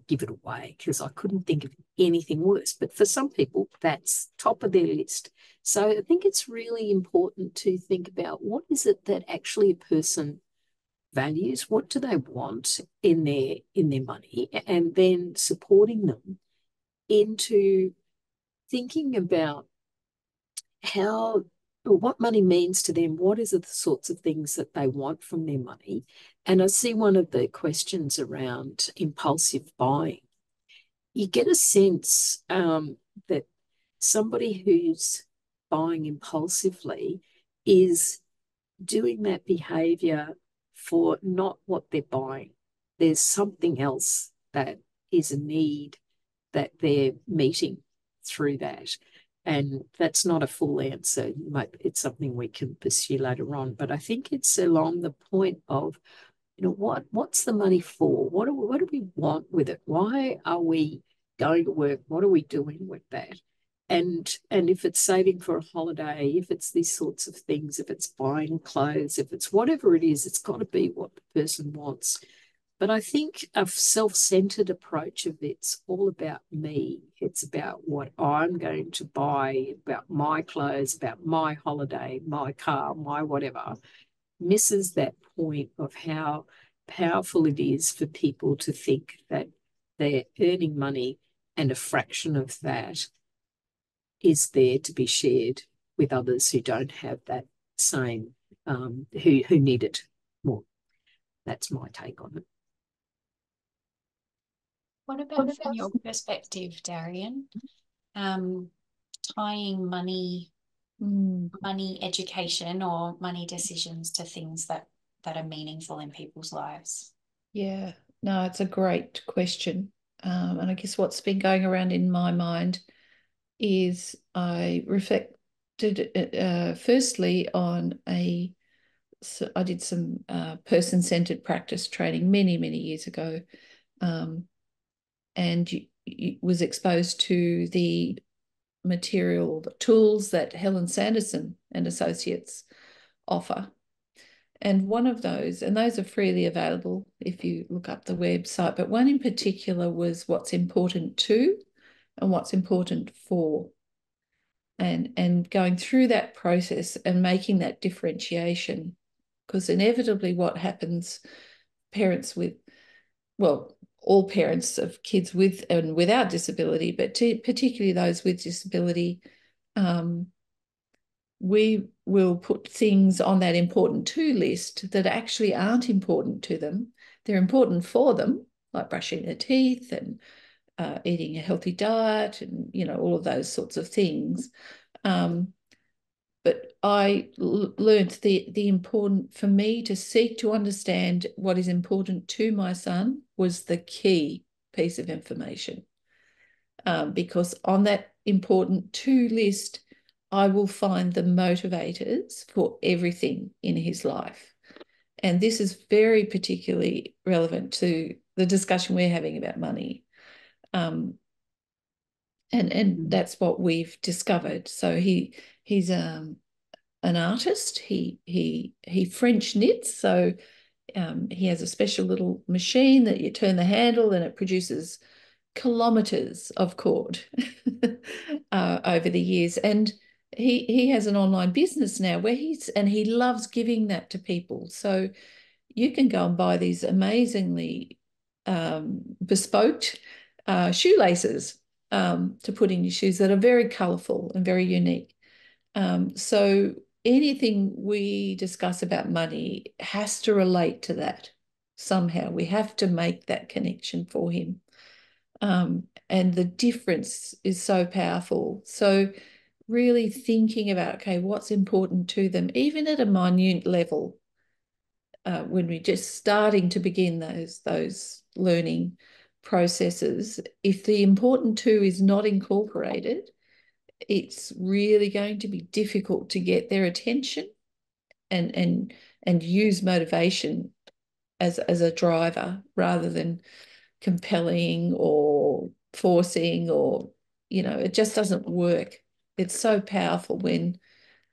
S3: give it away, because I couldn't think of anything worse. But for some people, that's top of their list. So I think it's really important to think about, what is it that actually a person values? What do they want in their money? And then supporting them into thinking about what money means to them, what is the sorts of things that they want from their money. And I see one of the questions around impulsive buying. You get a sense that somebody who's buying impulsively is doing that behavior for not what they're buying. There's something else that is a need that they're meeting through that. And that's not a full answer. It's something we can pursue later on. But I think it's along the point of, what's the money for? What do we want with it? Why are we going to work? What are we doing with that? And if it's saving for a holiday, if it's these sorts of things, if it's buying clothes, if it's whatever it is, it's got to be what the person wants. But I think a self-centered approach of it's all about me. It's about what I'm going to buy, about my clothes, about my holiday, my car, my whatever, misses that point of how powerful it is for people to think that they're earning money and a fraction of that is there to be shared with others who don't have that same, who need it more. That's my take on it.
S1: What about from your perspective, Dariane? Tying money education or money decisions to things that are meaningful in people's lives?
S2: Yeah, no, it's a great question. And I guess what's been going around in my mind is I reflected firstly on so I did some person-centered practice training many, many years ago, and was exposed to the material, the tools that Helen Sanderson and Associates offer. And one of those, and those are freely available if you look up the website, but one in particular was what's important to and what's important for. And going through that process and making that differentiation, because inevitably what happens, parents with, well, all parents of kids with and without disability, but particularly those with disability, we will put things on that important to list that actually aren't important to them. They're important for them, like brushing their teeth and eating a healthy diet and, all of those sorts of things. But I learnt the important, for me to seek to understand what is important to my son was the key piece of information. Because on that important to list, I will find the motivators for everything in his life. And this is very particularly relevant to the discussion we're having about money. And that's what we've discovered. So he's an artist. He French knits. So he has a special little machine that you turn the handle and it produces kilometers of cord over the years. And he has an online business now where he loves giving that to people. So you can go and buy these amazingly bespoke shoelaces to put in your shoes that are very colourful and very unique. So anything we discuss about money has to relate to that somehow. We have to make that connection for him. And the difference is so powerful. So really thinking about, okay, what's important to them, even at a minute level, when we're just starting to begin those learning processes, if the important to is not incorporated, it's really going to be difficult to get their attention and use motivation as a driver rather than compelling or forcing, or it just doesn't work. It's so powerful when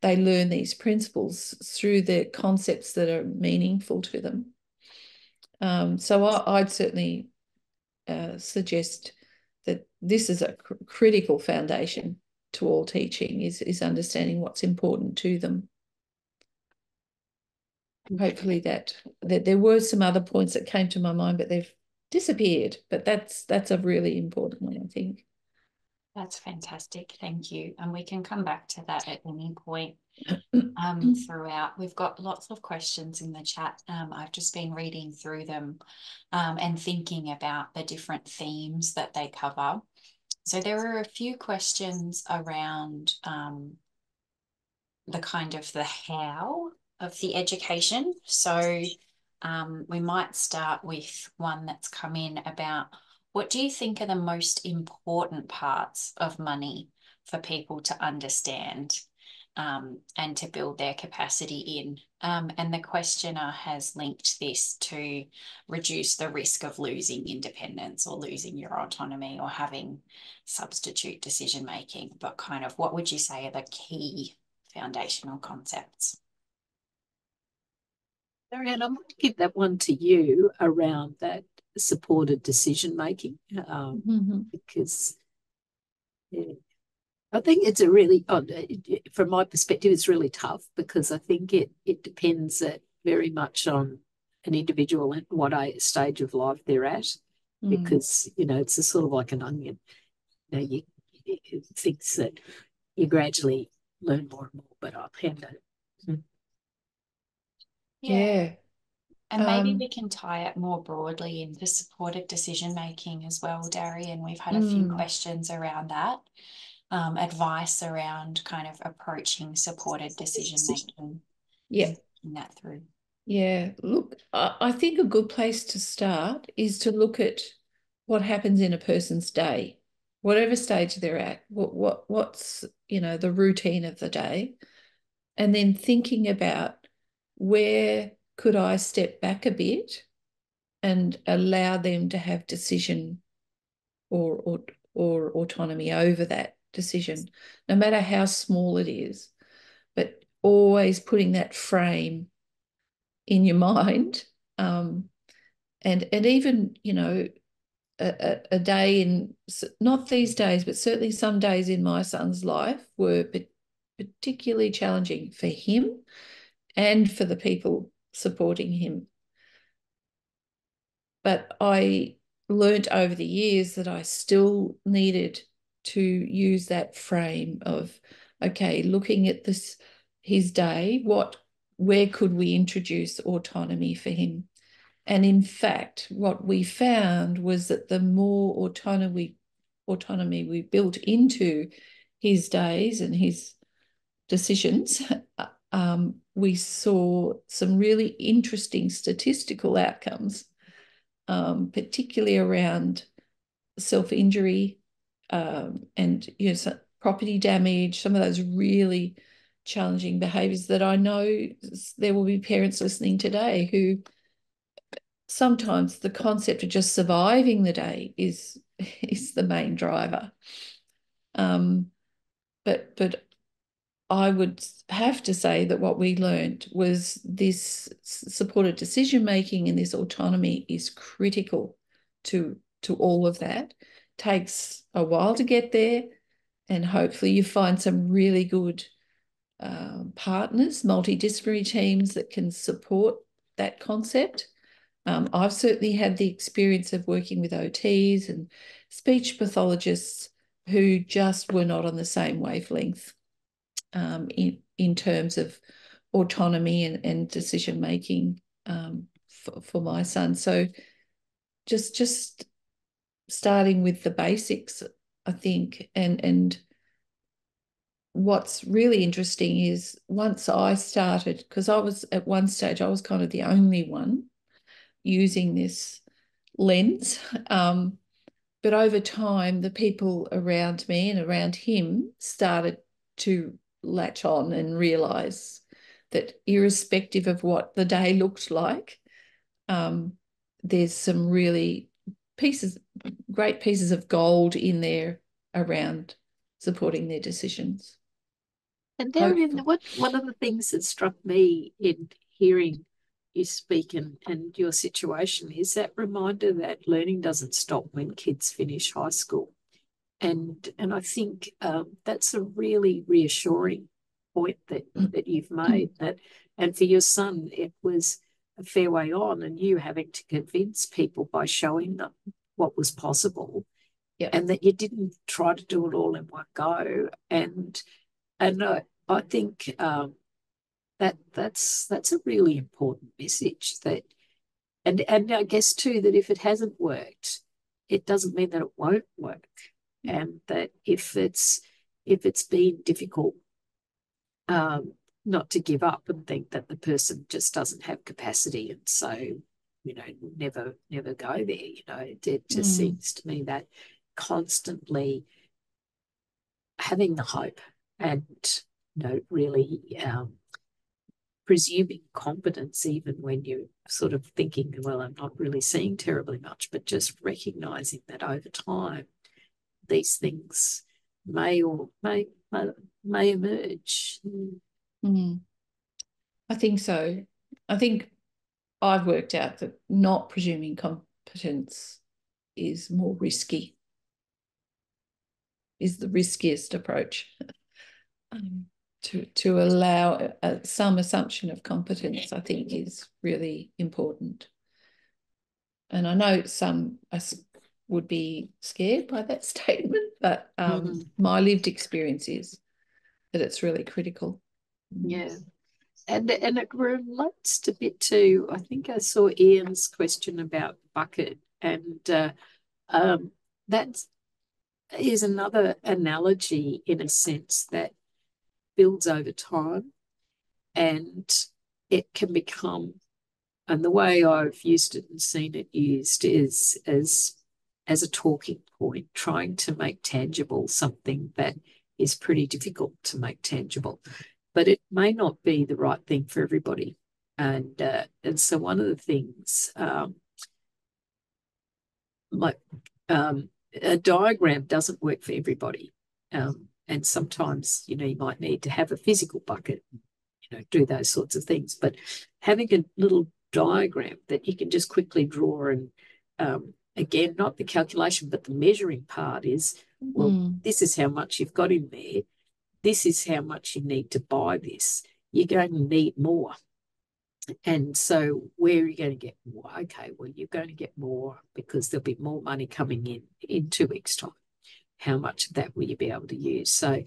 S2: they learn these principles through the concepts that are meaningful to them. So I'd certainly suggest that this is a critical foundation to all teaching, is understanding what's important to them. Hopefully that there were some other points that came to my mind, but they've disappeared. But that's a really important one, I think.
S1: That's fantastic. Thank you. And we can come back to that at any point throughout. We've got lots of questions in the chat. I've just been reading through them and thinking about the different themes that they cover. So there are a few questions around the kind of the how of the education. So we might start with one that's come in about, what do you think are the most important parts of money for people to understand and to build their capacity in? And the questioner has linked this to reduce the risk of losing independence or losing your autonomy or having substitute decision making. But kind of what would you say are the key foundational concepts?
S3: Dariane, I might give that one to you around that supported decision making, because I think it's a really, from my perspective, it's really tough, because I think it depends very much on an individual and what stage of life they're at, because it's a sort of like an onion. You things that you gradually learn more and more, but I'll hand it.
S1: Yeah. And maybe we can tie it more broadly into supported decision making as well, Dariane. We've had a few questions around that, advice around kind of approaching supported decision making.
S2: Yeah.
S1: That through.
S2: Yeah. Look, I think a good place to start is to look at what happens in a person's day, whatever stage they're at. What's the routine of the day, and then thinking about where could I step back a bit and allow them to have decision or autonomy over that decision, no matter how small it is, but always putting that frame in your mind. And even, a day in, not these days, but certainly some days in my son's life were particularly challenging for him and for the people supporting him. But I learnt over the years that I still needed to use that frame of, okay, looking at this his day, where could we introduce autonomy for him? And in fact, what we found was that the more autonomy we built into his days and his decisions, we saw some really interesting statistical outcomes, particularly around self-injury and property damage, some of those really challenging behaviours that I know there will be parents listening today who sometimes the concept of just surviving the day is the main driver. But I would have to say that what we learned was this supported decision-making and this autonomy is critical to all of that. Takes a while to get there, and hopefully you find some really good partners, multidisciplinary teams that can support that concept. I've certainly had the experience of working with OTs and speech pathologists who just were not on the same wavelength in terms of autonomy and decision making for my son. So just starting with the basics, I think, and what's really interesting is once I started, because I was at one stage, I was kind of the only one using this lens. But over time, the people around me and around him started to latch on and realise that irrespective of what the day looked like, there's some really great pieces of gold in there around supporting their decisions.
S3: And Dariane, one of the things that struck me in hearing you speak and your situation is that reminder that learning doesn't stop when kids finish high school. And I think that's a really reassuring point that you've made. And for your son, it was a fair way on, and you having to convince people by showing them what was possible, and that you didn't try to do it all in one go. And I think that's a really important message. And I guess too that if it hasn't worked, it doesn't mean that it won't work. And that if it's been difficult, not to give up and think that the person just doesn't have capacity, and so never go there. It just seems to me that constantly having the hope and really presuming competence even when you're sort of thinking, well, I'm not really seeing terribly much, but just recognizing that over time these things may emerge.
S2: I think so. I think I've worked out that not presuming competence is more risky, is the riskiest approach. To allow some assumption of competence, I think, is really important. And I know some would be scared by that statement, but my lived experience is that it's really critical.
S3: Yeah. And it relates a bit to, I think I saw Ian's question about bucket, and that is another analogy in a sense that builds over time, and it can become, and the way I've used it and seen it used is as a talking point, trying to make tangible something that is pretty difficult to make tangible, but it may not be the right thing for everybody. And so one of the things, a diagram doesn't work for everybody. And sometimes, you might need to have a physical bucket, do those sorts of things. But having a little diagram that you can just quickly draw, and again, not the calculation, but the measuring part is, well, this is how much you've got in there. This is how much you need to buy this. You're going to need more. And so where are you going to get more? Okay, well, you're going to get more because there'll be more money coming in 2 weeks' time. How much of that will you be able to use? So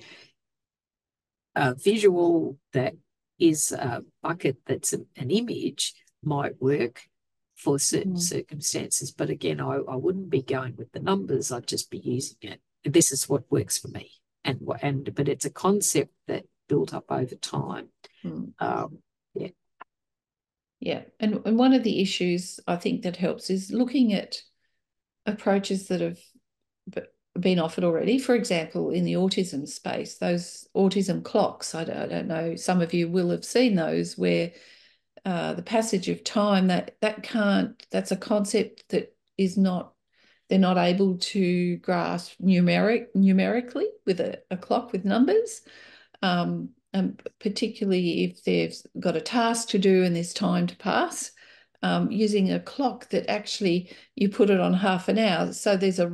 S3: visual that is a bucket that's an image might work for certain circumstances. But again, I wouldn't be going with the numbers. I'd just be using it. This is what works for me. But it's a concept that built up over time. Yeah.
S2: Yeah. And one of the issues I think that helps is looking at approaches that have been offered already. For example, in the autism space, those autism clocks, I don't know, some of you will have seen those, where the passage of time, that's a concept that is not, they're not able to grasp numerically with a clock with numbers. And particularly if they've got a task to do and there's time to pass, using a clock that actually you put it on half an hour, so there's a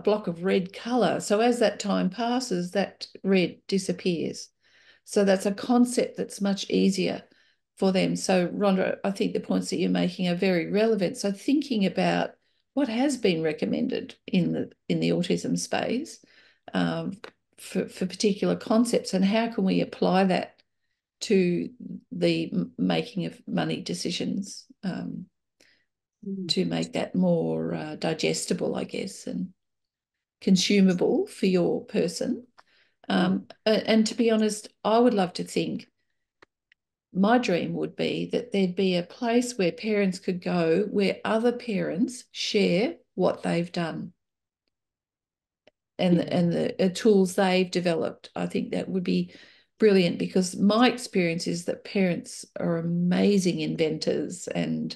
S2: block of red colour. So as that time passes, that red disappears. So that's a concept that's much easier for them. So Rhonda, I think the points that you're making are very relevant. So thinking about what has been recommended in the autism space for particular concepts, and how can we apply that to the making of money decisions to make that more digestible, I guess, and consumable for your person. And to be honest, I would love to think, my dream would be that there'd be a place where parents could go where other parents share what they've done and the tools they've developed. I think that would be brilliant, because my experience is that parents are amazing inventors and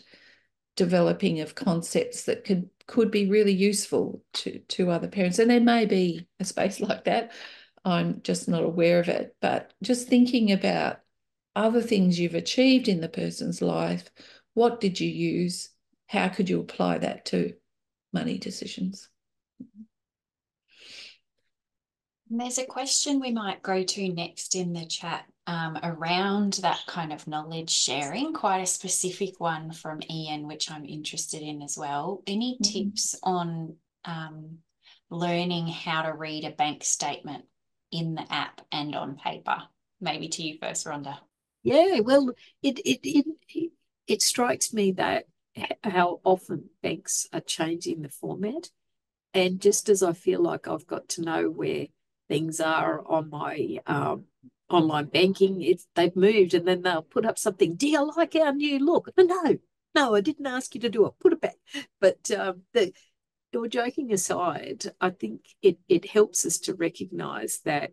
S2: developing of concepts that could be really useful to other parents. And there may be a space like that. I'm just not aware of it. But just thinking about other things you've achieved in the person's life, what did you use? How could you apply that to money decisions?
S1: There's a question we might go to next in the chat around that kind of knowledge sharing, quite a specific one from Ian, which I'm interested in as well. Any tips on learning how to read a bank statement in the app and on paper? Maybe to you first, Rhonda.
S3: Yeah, well, it strikes me that how often banks are changing the format. And just as I feel like I've got to know where things are on my online banking, they've moved, and then they'll put up something. Do you like our new look? No, I didn't ask you to do it. Put it back. But you're joking aside, I think it helps us to recognise that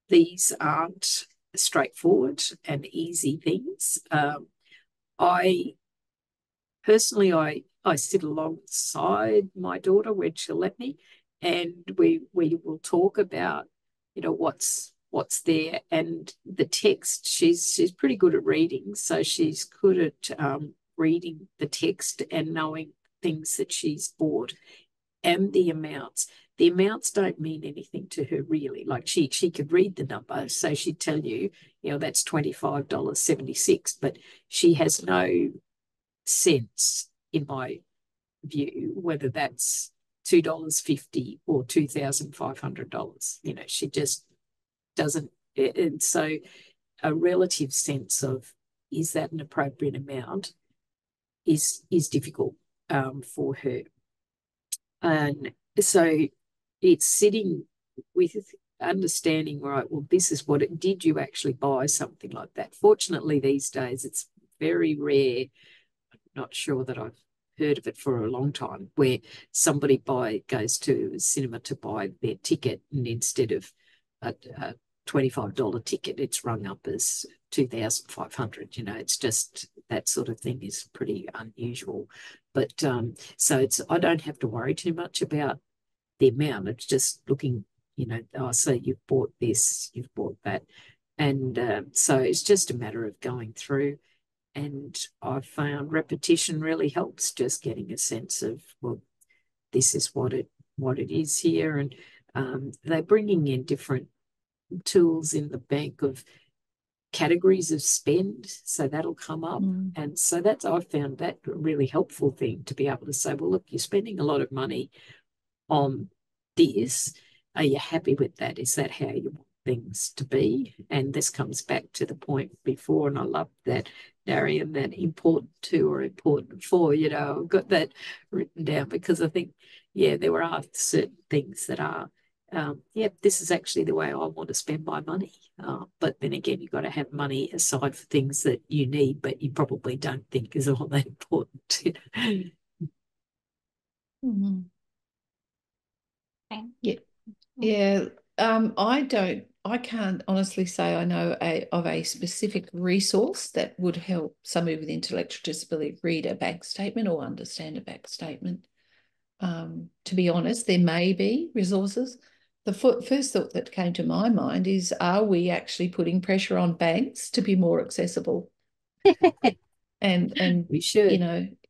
S3: these aren't straightforward and easy things. I sit alongside my daughter when she'll let me, and we will talk about, what's there, and the text. She's pretty good at reading, so she's good at reading the text and knowing things that she's bought, and the amounts. The amounts don't mean anything to her, really. Like she could read the number, so she'd tell you, that's $25.76, but she has no sense, in my view, whether that's $2.50 or $2,500. She just doesn't. And so a relative sense of, is that an appropriate amount, is difficult for her. And so it's sitting with understanding, right, well, this is what did you actually buy something like that? Fortunately, these days, it's very rare. I'm not sure that I've heard of it for a long time, where somebody goes to a cinema to buy their ticket, and instead of a $25 ticket, it's rung up as $2,500. It's just that sort of thing is pretty unusual. But so I don't have to worry too much about the amount. It's just looking, so you've bought this, you've bought that. And so it's just a matter of going through. And I've found repetition really helps, just getting a sense of, well, this is what it is here. And they're bringing in different tools in the bank of categories of spend, so that'll come up. And so I've found that a really helpful thing, to be able to say, well, look, you're spending a lot of money on this. Are you happy with that? Is that how you things to be. And this comes back to the point before, and I love that, Dariane, that important to or important for, I've got that written down because I think, there are certain things that are, this is actually the way I want to spend my money. But then again, you've got to have money aside for things that you need, but you probably don't think is all that important.
S2: Mm-hmm.
S1: Okay.
S2: Yeah. Yeah. I can't honestly say I know of a specific resource that would help somebody with intellectual disability read a bank statement or understand a bank statement. To be honest, there may be resources. The first thought that came to my mind is, are we actually putting pressure on banks to be more accessible? And
S3: we should.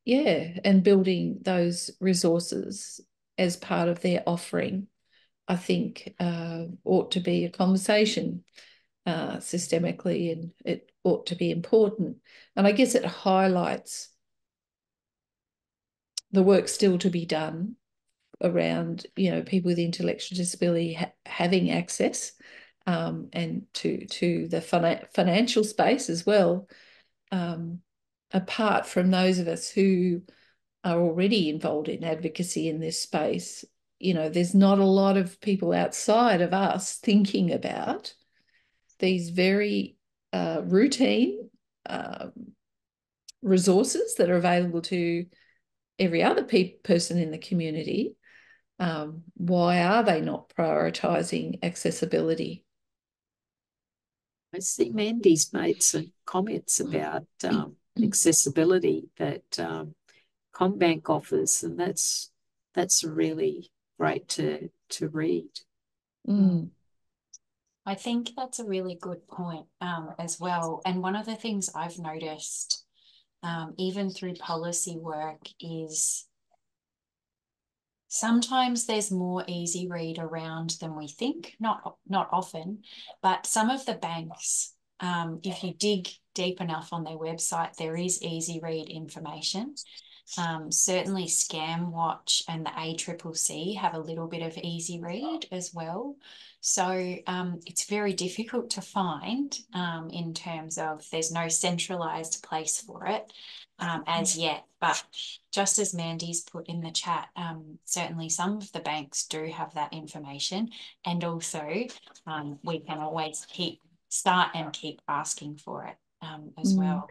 S2: and building those resources as part of their offering, I think ought to be a conversation systemically, and it ought to be important. And I guess it highlights the work still to be done around, people with intellectual disability having access and to the financial space as well, apart from those of us who are already involved in advocacy in this space. There's not a lot of people outside of us thinking about these very routine resources that are available to every other person in the community. Why are they not prioritising accessibility?
S3: I see Mandy's made some comments about accessibility that CommBank offers, and that's really great to read.
S1: I think that's a really good point as well. And one of the things I've noticed, even through policy work, is sometimes there's more easy read around than we think, not often, but some of the banks, if you dig deep enough on their website, there is easy read information. Certainly Scam Watch and the ACCC have a little bit of easy read as well. So it's very difficult to find in terms of there's no centralised place for it as yet. But just as Mandy's put in the chat, certainly some of the banks do have that information, and also we can always start and keep asking for it as well.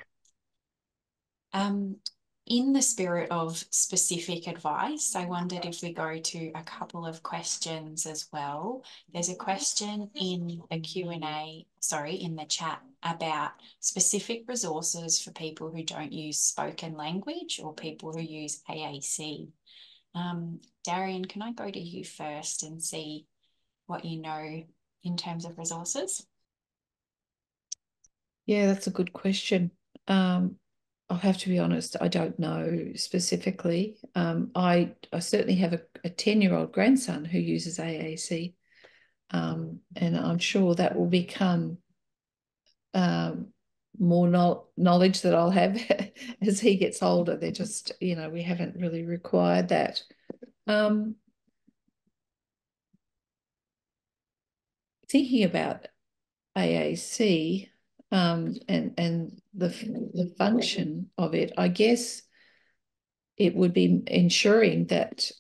S1: In the spirit of specific advice, I wondered if we go to a couple of questions as well. There's a question in the Q&A, in the chat, about specific resources for people who don't use spoken language or people who use AAC. Dariane, can I go to you first and see what you know in terms of resources?
S2: Yeah, that's a good question. I'll have to be honest, I don't know specifically. I certainly have a 10-year-old grandson who uses AAC, and I'm sure that will become more knowledge that I'll have as he gets older. They're just, we haven't really required that. Thinking about AAC and the function of it, I guess it would be ensuring that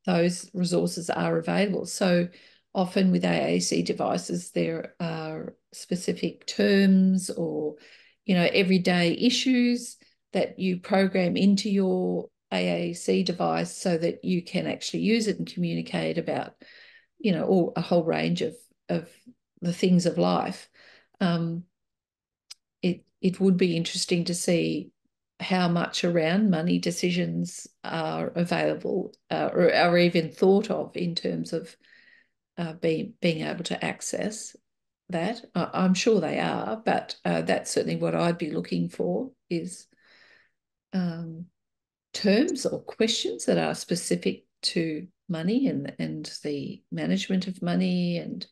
S2: those resources are available. So often with AAC devices, there are specific terms or, everyday issues that you program into your AAC device so that you can actually use it and communicate about, or a whole range of the things of life. It would be interesting to see how much around money decisions are available or are even thought of in terms of being able to access that. I'm sure they are, but that's certainly what I'd be looking for, is terms or questions that are specific to money and the management of money, and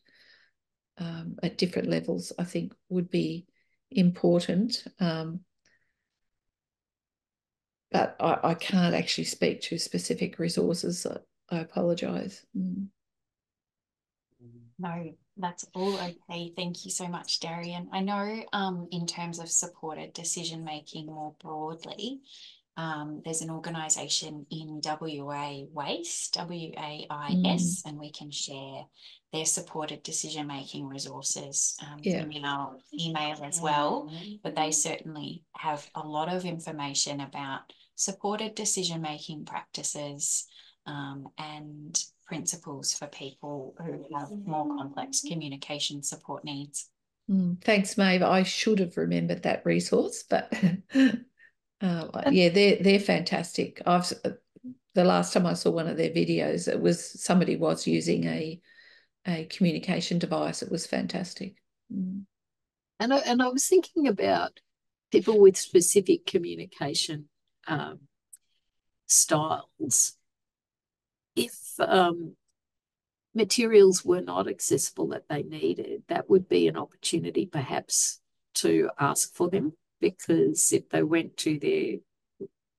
S2: at different levels, I think would be important. But I can't actually speak to specific resources. I apologise.
S1: No, that's all okay. Thank you so much, Dariane. I know in terms of supported decision making more broadly, there's an organisation in WA Waste, WAIS, and we can share their supported decision making resources in our email as well. But they certainly have a lot of information about supported decision making practices and principles for people who have more complex communication support needs.
S2: Thanks, Maeve. I should have remembered that resource, but yeah, they're fantastic. The last time I saw one of their videos, it was somebody was using a communication device. It was fantastic.
S3: And I was thinking about people with specific communication styles. If materials were not accessible that they needed, that would be an opportunity perhaps to ask for them, because if they went to their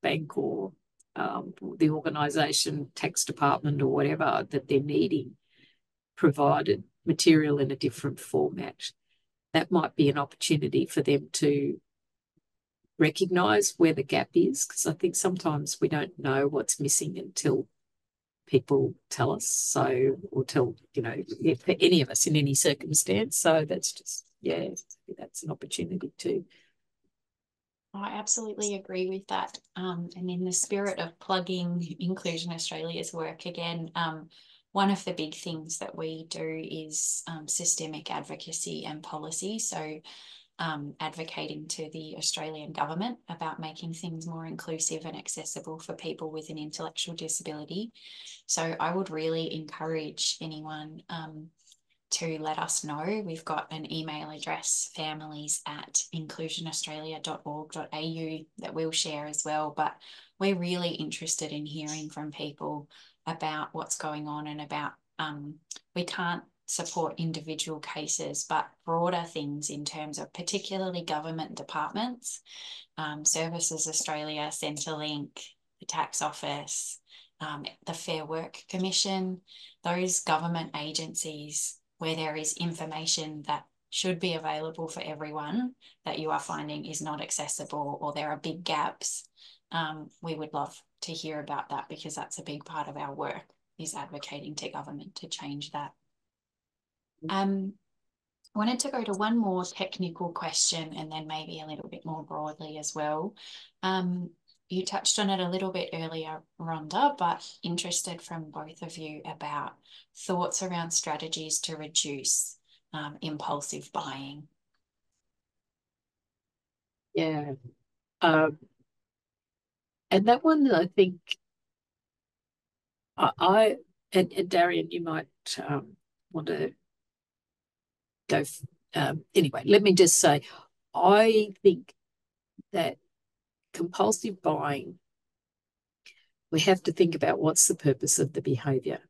S3: bank or the organisation, tax department or whatever that they're needing, provided material in a different format, that might be an opportunity for them to recognise where the gap is, because I think sometimes we don't know what's missing until people tell us, so, or tell, for any of us in any circumstance. So that's just, that's an opportunity too.
S1: I absolutely agree with that. And in the spirit of plugging Inclusion Australia's work again, one of the big things that we do is systemic advocacy and policy. So advocating to the Australian government about making things more inclusive and accessible for people with an intellectual disability. So I would really encourage anyone to let us know. We've got an email address, families@inclusionaustralia.org.au, that we'll share as well. But we're really interested in hearing from people about what's going on and about, we can't support individual cases, but broader things in terms of particularly government departments, Services Australia, Centrelink, the Tax Office, the Fair Work Commission, those government agencies where there is information that should be available for everyone that you are finding is not accessible, or there are big gaps. We would love to hear about that, because that's a big part of our work, is advocating to government to change that. I wanted to go to one more technical question and then maybe a little bit more broadly as well. You touched on it a little bit earlier, Rhonda, but interested from both of you about thoughts around strategies to reduce impulsive buying.
S3: Yeah. And that one, I think, and Dariane, you might want to go. Anyway, let me just say, I think that compulsive buying, we have to think about what's the purpose of the behaviour.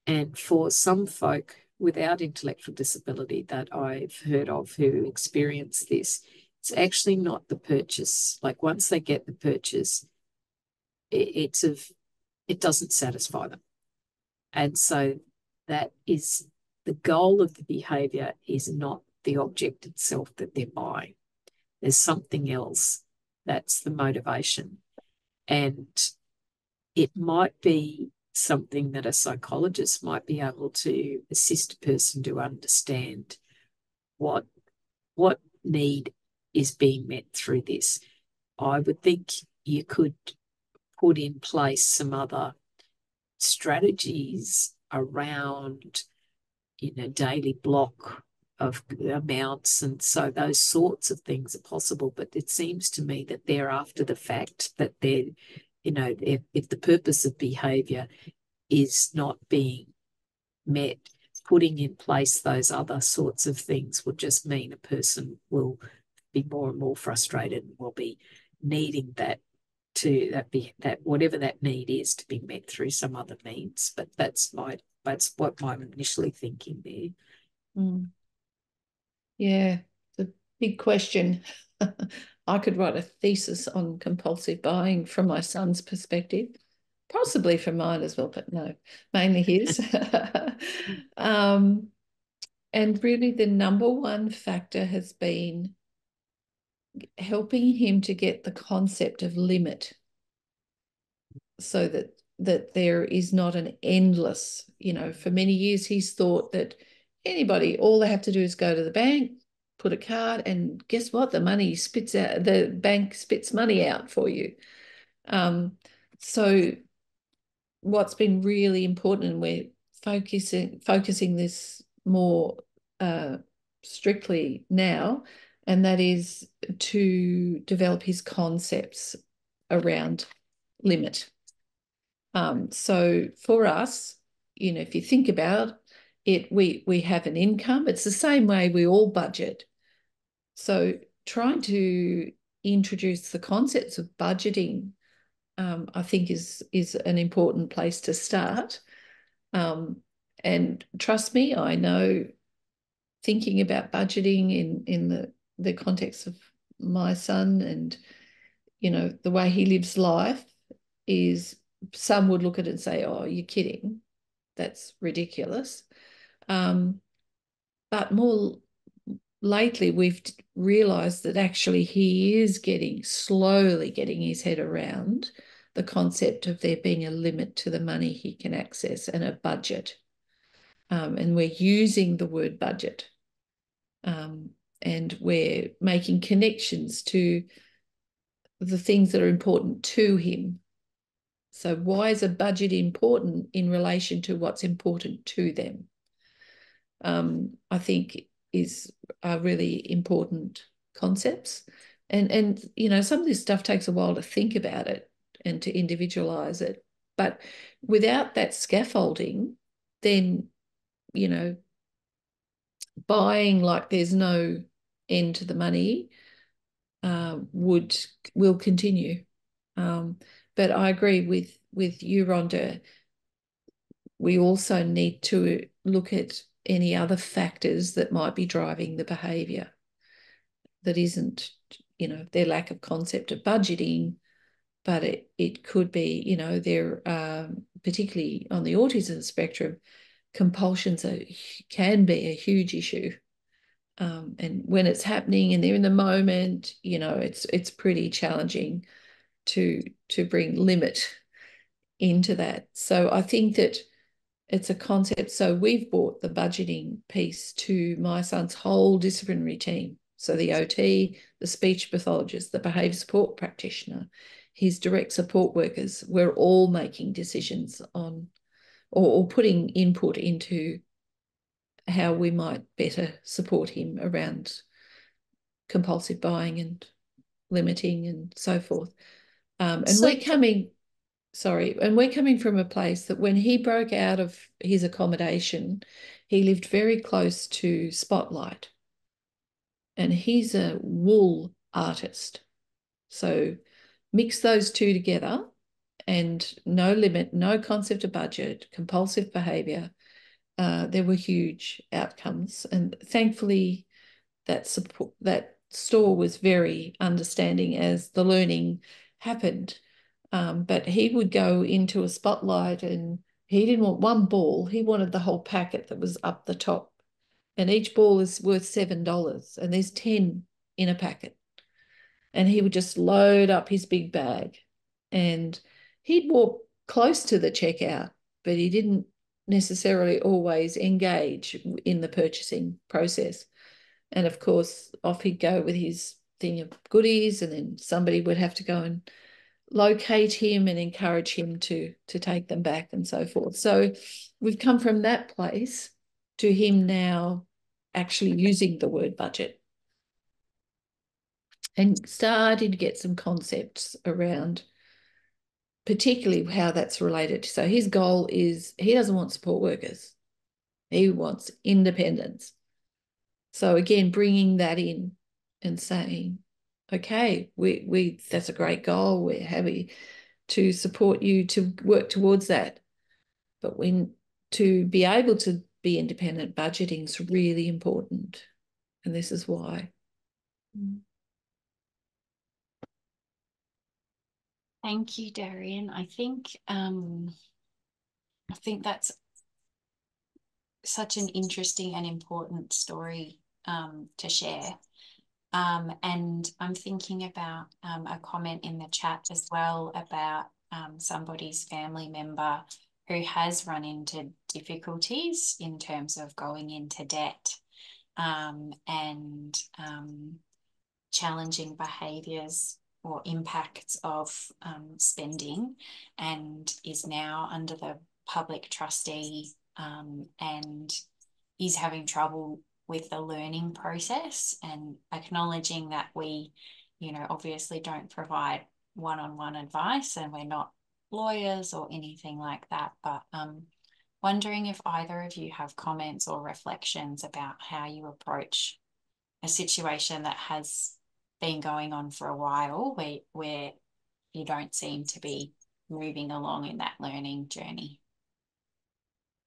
S3: And for some folk without intellectual disability that I've heard of who experience this, it's actually not the purchase. Like, once they get the purchase, it doesn't satisfy them. And so that is the goal of the behaviour, is not the object itself that they're buying. There's something else that's the motivation. And it might be something that a psychologist might be able to assist a person to understand what need is being met through this. I would think you could put in place some other strategies around, daily block of amounts, and so those sorts of things are possible. But it seems to me that they're after the fact that they're, if the purpose of behaviour is not being met, putting in place those other sorts of things would just mean a person will be more and more frustrated and will be needing that whatever that need is to be met through some other means. But that's what I'm initially thinking there.
S2: Yeah, it's a big question. I could write a thesis on compulsive buying from my son's perspective, possibly from mine as well, but no, mainly his. And really the number one factor has been helping him to get the concept of limit, so that there is not an endless, for many years he's thought that anybody, all they have to do is go to the bank, put a card, and guess what? The bank spits money out for you. So what's been really important, and we're focusing this more strictly now, and that is to develop his concepts around limit. So for us, if you think about it, we have an income. It's the same way we all budget. So trying to introduce the concepts of budgeting, I think is an important place to start. And trust me, I know, thinking about budgeting in the context of my son and, the way he lives life, is some would look at it and say, oh, you're kidding. That's ridiculous. But more lately, we've realised that actually he is slowly getting his head around the concept of there being a limit to the money he can access and a budget. And we're using the word budget. And we're making connections to the things that are important to him. So why is a budget important in relation to what's important to them? I think are really important concepts. And some of this stuff takes a while to think about it and to individualize it. But without that scaffolding, then, buying like there's no end to the money will continue. But I agree with you, Rhonda. We also need to look at any other factors that might be driving the behaviour that isn't, their lack of concept of budgeting, but it could be, there particularly on the autism spectrum, compulsions can be a huge issue. And when it's happening and they're in the moment, it's pretty challenging to bring limit into that. So I think that it's a concept. So we've brought the budgeting piece to my son's whole disciplinary team. So the OT, the speech pathologist, the behaviour support practitioner, his direct support workers, we're all making decisions on or putting input into how we might better support him around compulsive buying and limiting and so forth. And we're coming from a place that when he broke out of his accommodation, he lived very close to Spotlight. And he's a wool artist. So mix those two together, and no limit, no concept of budget, compulsive behaviour. There were huge outcomes. And thankfully, that store was very understanding as the learning happened. But he would go into a Spotlight and he didn't want one ball. He wanted the whole packet that was up the top. And each ball is worth $7 and there's 10 in a packet. And he would just load up his big bag and he'd walk close to the checkout, but he didn't necessarily always engage in the purchasing process. And of course, off he'd go with his thing of goodies, and then somebody would have to go and locate him and encourage him to take them back and so forth. So we've come from that place to him now actually using the word budget and starting to get some concepts around particularly how that's related. So his goal is he doesn't want support workers. He wants independence. So again, bringing that in and saying, okay, we that's a great goal. We're happy to support you to work towards that. But to be able to be independent, budgeting is really important. And this is why.
S1: Thank you, Dariane. I think that's such an interesting and important story to share. And I'm thinking about a comment in the chat as well about somebody's family member who has run into difficulties in terms of going into debt and challenging behaviours or impacts of spending, and is now under the public trustee and is having trouble with the learning process, and acknowledging that we, obviously don't provide one-on-one advice and we're not lawyers or anything like that, but wondering if either of you have comments or reflections about how you approach a situation that has been going on for a while where you don't seem to be moving along in that learning journey.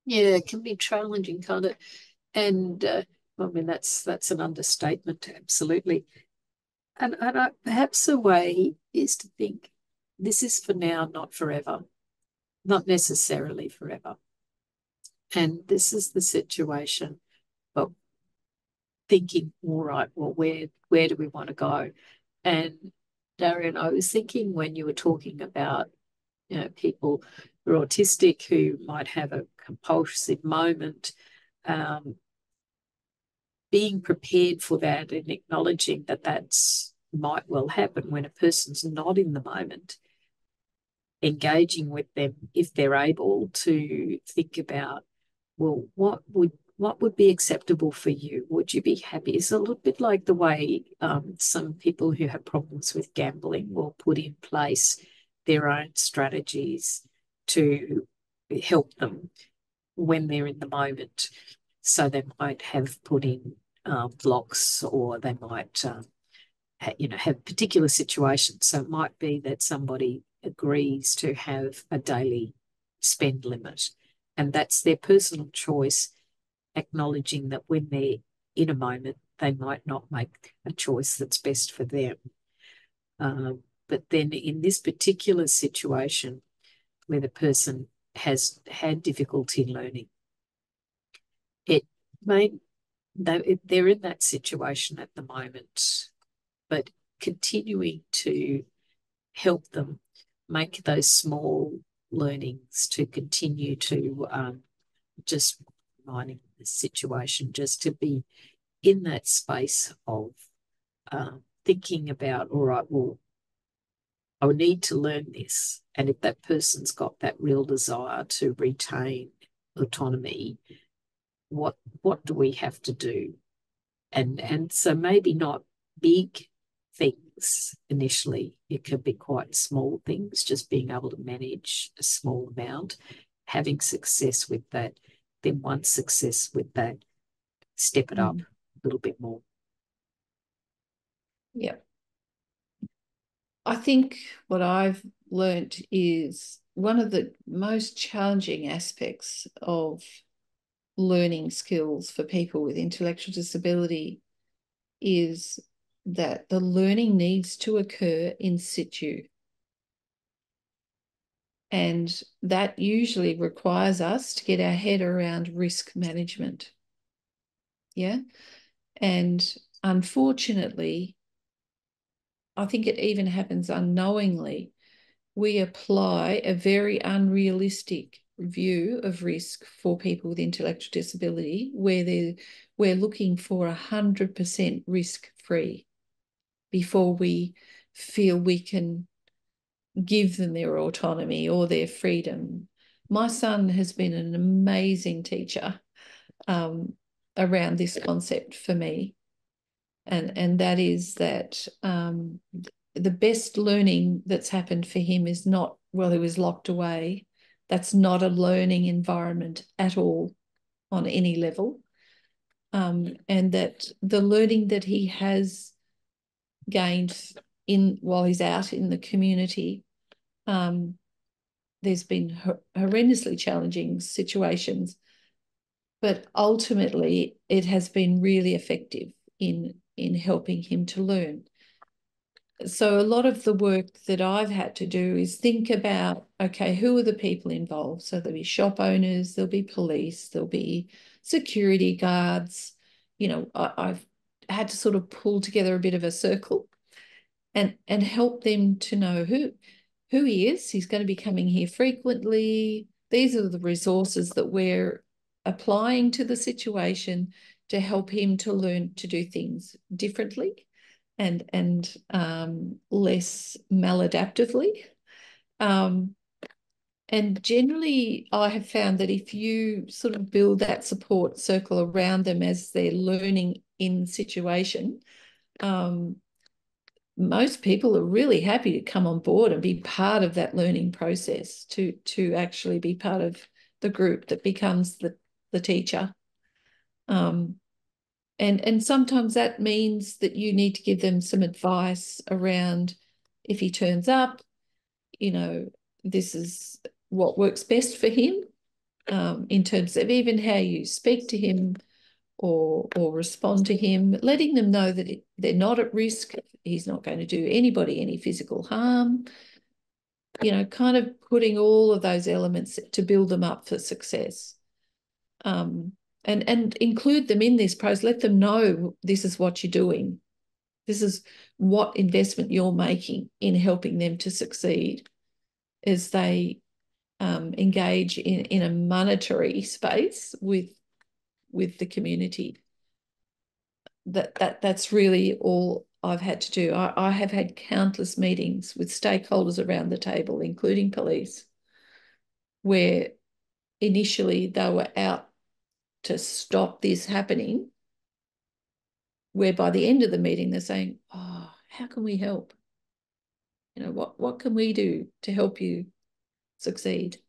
S3: Yeah, it can be challenging, can't it? And I mean, that's an understatement, absolutely. And perhaps a way is to think this is for now, not forever, not necessarily forever. And this is the situation, but thinking, all right, well, where do we want to go? And Dariane, I was thinking when you were talking about people who are autistic who might have a compulsive moment, being prepared for that and acknowledging that that's might well happen when a person's not in the moment, engaging with them if they're able to think about, well, what would be acceptable for you? Would you be happy? It's a little bit like the way some people who have problems with gambling will put in place their own strategies to help them when they're in the moment. So they might have put in blocks, or they might have particular situations. So it might be that somebody agrees to have a daily spend limit, and that's their personal choice, acknowledging that when they're in a moment, they might not make a choice that's best for them. But then in this particular situation where the person has had difficulty learning, they're in that situation at the moment, but continuing to help them make those small learnings to continue to just reminding the situation, just to be in that space of thinking about, all right, well, I would need to learn this. And if that person's got that real desire to retain autonomy, what do we have to do? And so maybe not big things initially. It could be quite small things, just being able to manage a small amount, having success with that. Then once success with that, step it up a little bit more.
S2: Yeah. I think what I've learnt is one of the most challenging aspects of learning skills for people with intellectual disability is that the learning needs to occur in situ. And that usually requires us to get our head around risk management. Yeah. And unfortunately, I think it even happens unknowingly. We apply a very unrealistic view of risk for people with intellectual disability, where we're looking for 100% risk-free before we feel we can give them their autonomy or their freedom. My son has been an amazing teacher around this concept for me, and that is that the best learning that's happened for him is not, well, he was locked away. That's not a learning environment at all on any level. And that the learning that he has gained while he's out in the community, there's been horrendously challenging situations, but ultimately it has been really effective in helping him to learn. So a lot of the work that I've had to do is think about, okay, who are the people involved? So there'll be shop owners, there'll be police, there'll be security guards. You know, I've had to sort of pull together a bit of a circle and help them to know who he is. He's going to be coming here frequently. These are the resources that we're applying to the situation to help him to learn to do things differently and less maladaptively. And generally, I have found that if you sort of build that support circle around them as they're learning in situation, most people are really happy to come on board and be part of that learning process, to actually be part of the group that becomes the teacher. And sometimes that means that you need to give them some advice around, if he turns up, you know, this is what works best for him, in terms of even how you speak to him or respond to him, letting them know that they're not at risk. He's not going to do anybody any physical harm, you know, kind of putting all of those elements to build them up for success. And include them in this process. Let them know this is what you're doing. This is what investment you're making in helping them to succeed as they engage in a monetary space with the community. That's really all I've had to do. I have had countless meetings with stakeholders around the table, including police, where initially they were out to stop this happening, where by the end of the meeting they're saying, oh, how can we help? You know, what can we do to help you succeed?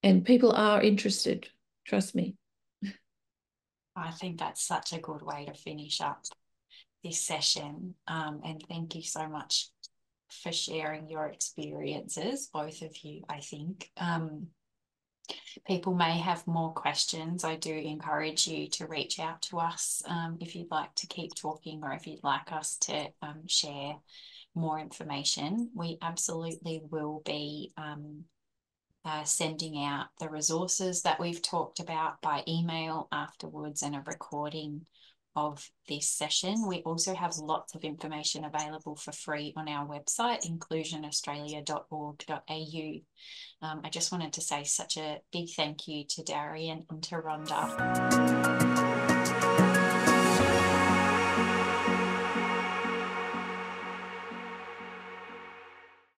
S2: And people are interested, trust me.
S1: I think that's such a good way to finish up this session. And thank you so much for sharing your experiences, both of you, I think. People may have more questions. I do encourage you to reach out to us if you'd like to keep talking, or if you'd like us to share more information. We absolutely will be sending out the resources that we've talked about by email afterwards, and a recording of this session. We also have lots of information available for free on our website, inclusionaustralia.org.au. I just wanted to say such a big thank you to Dariane and to Rhonda.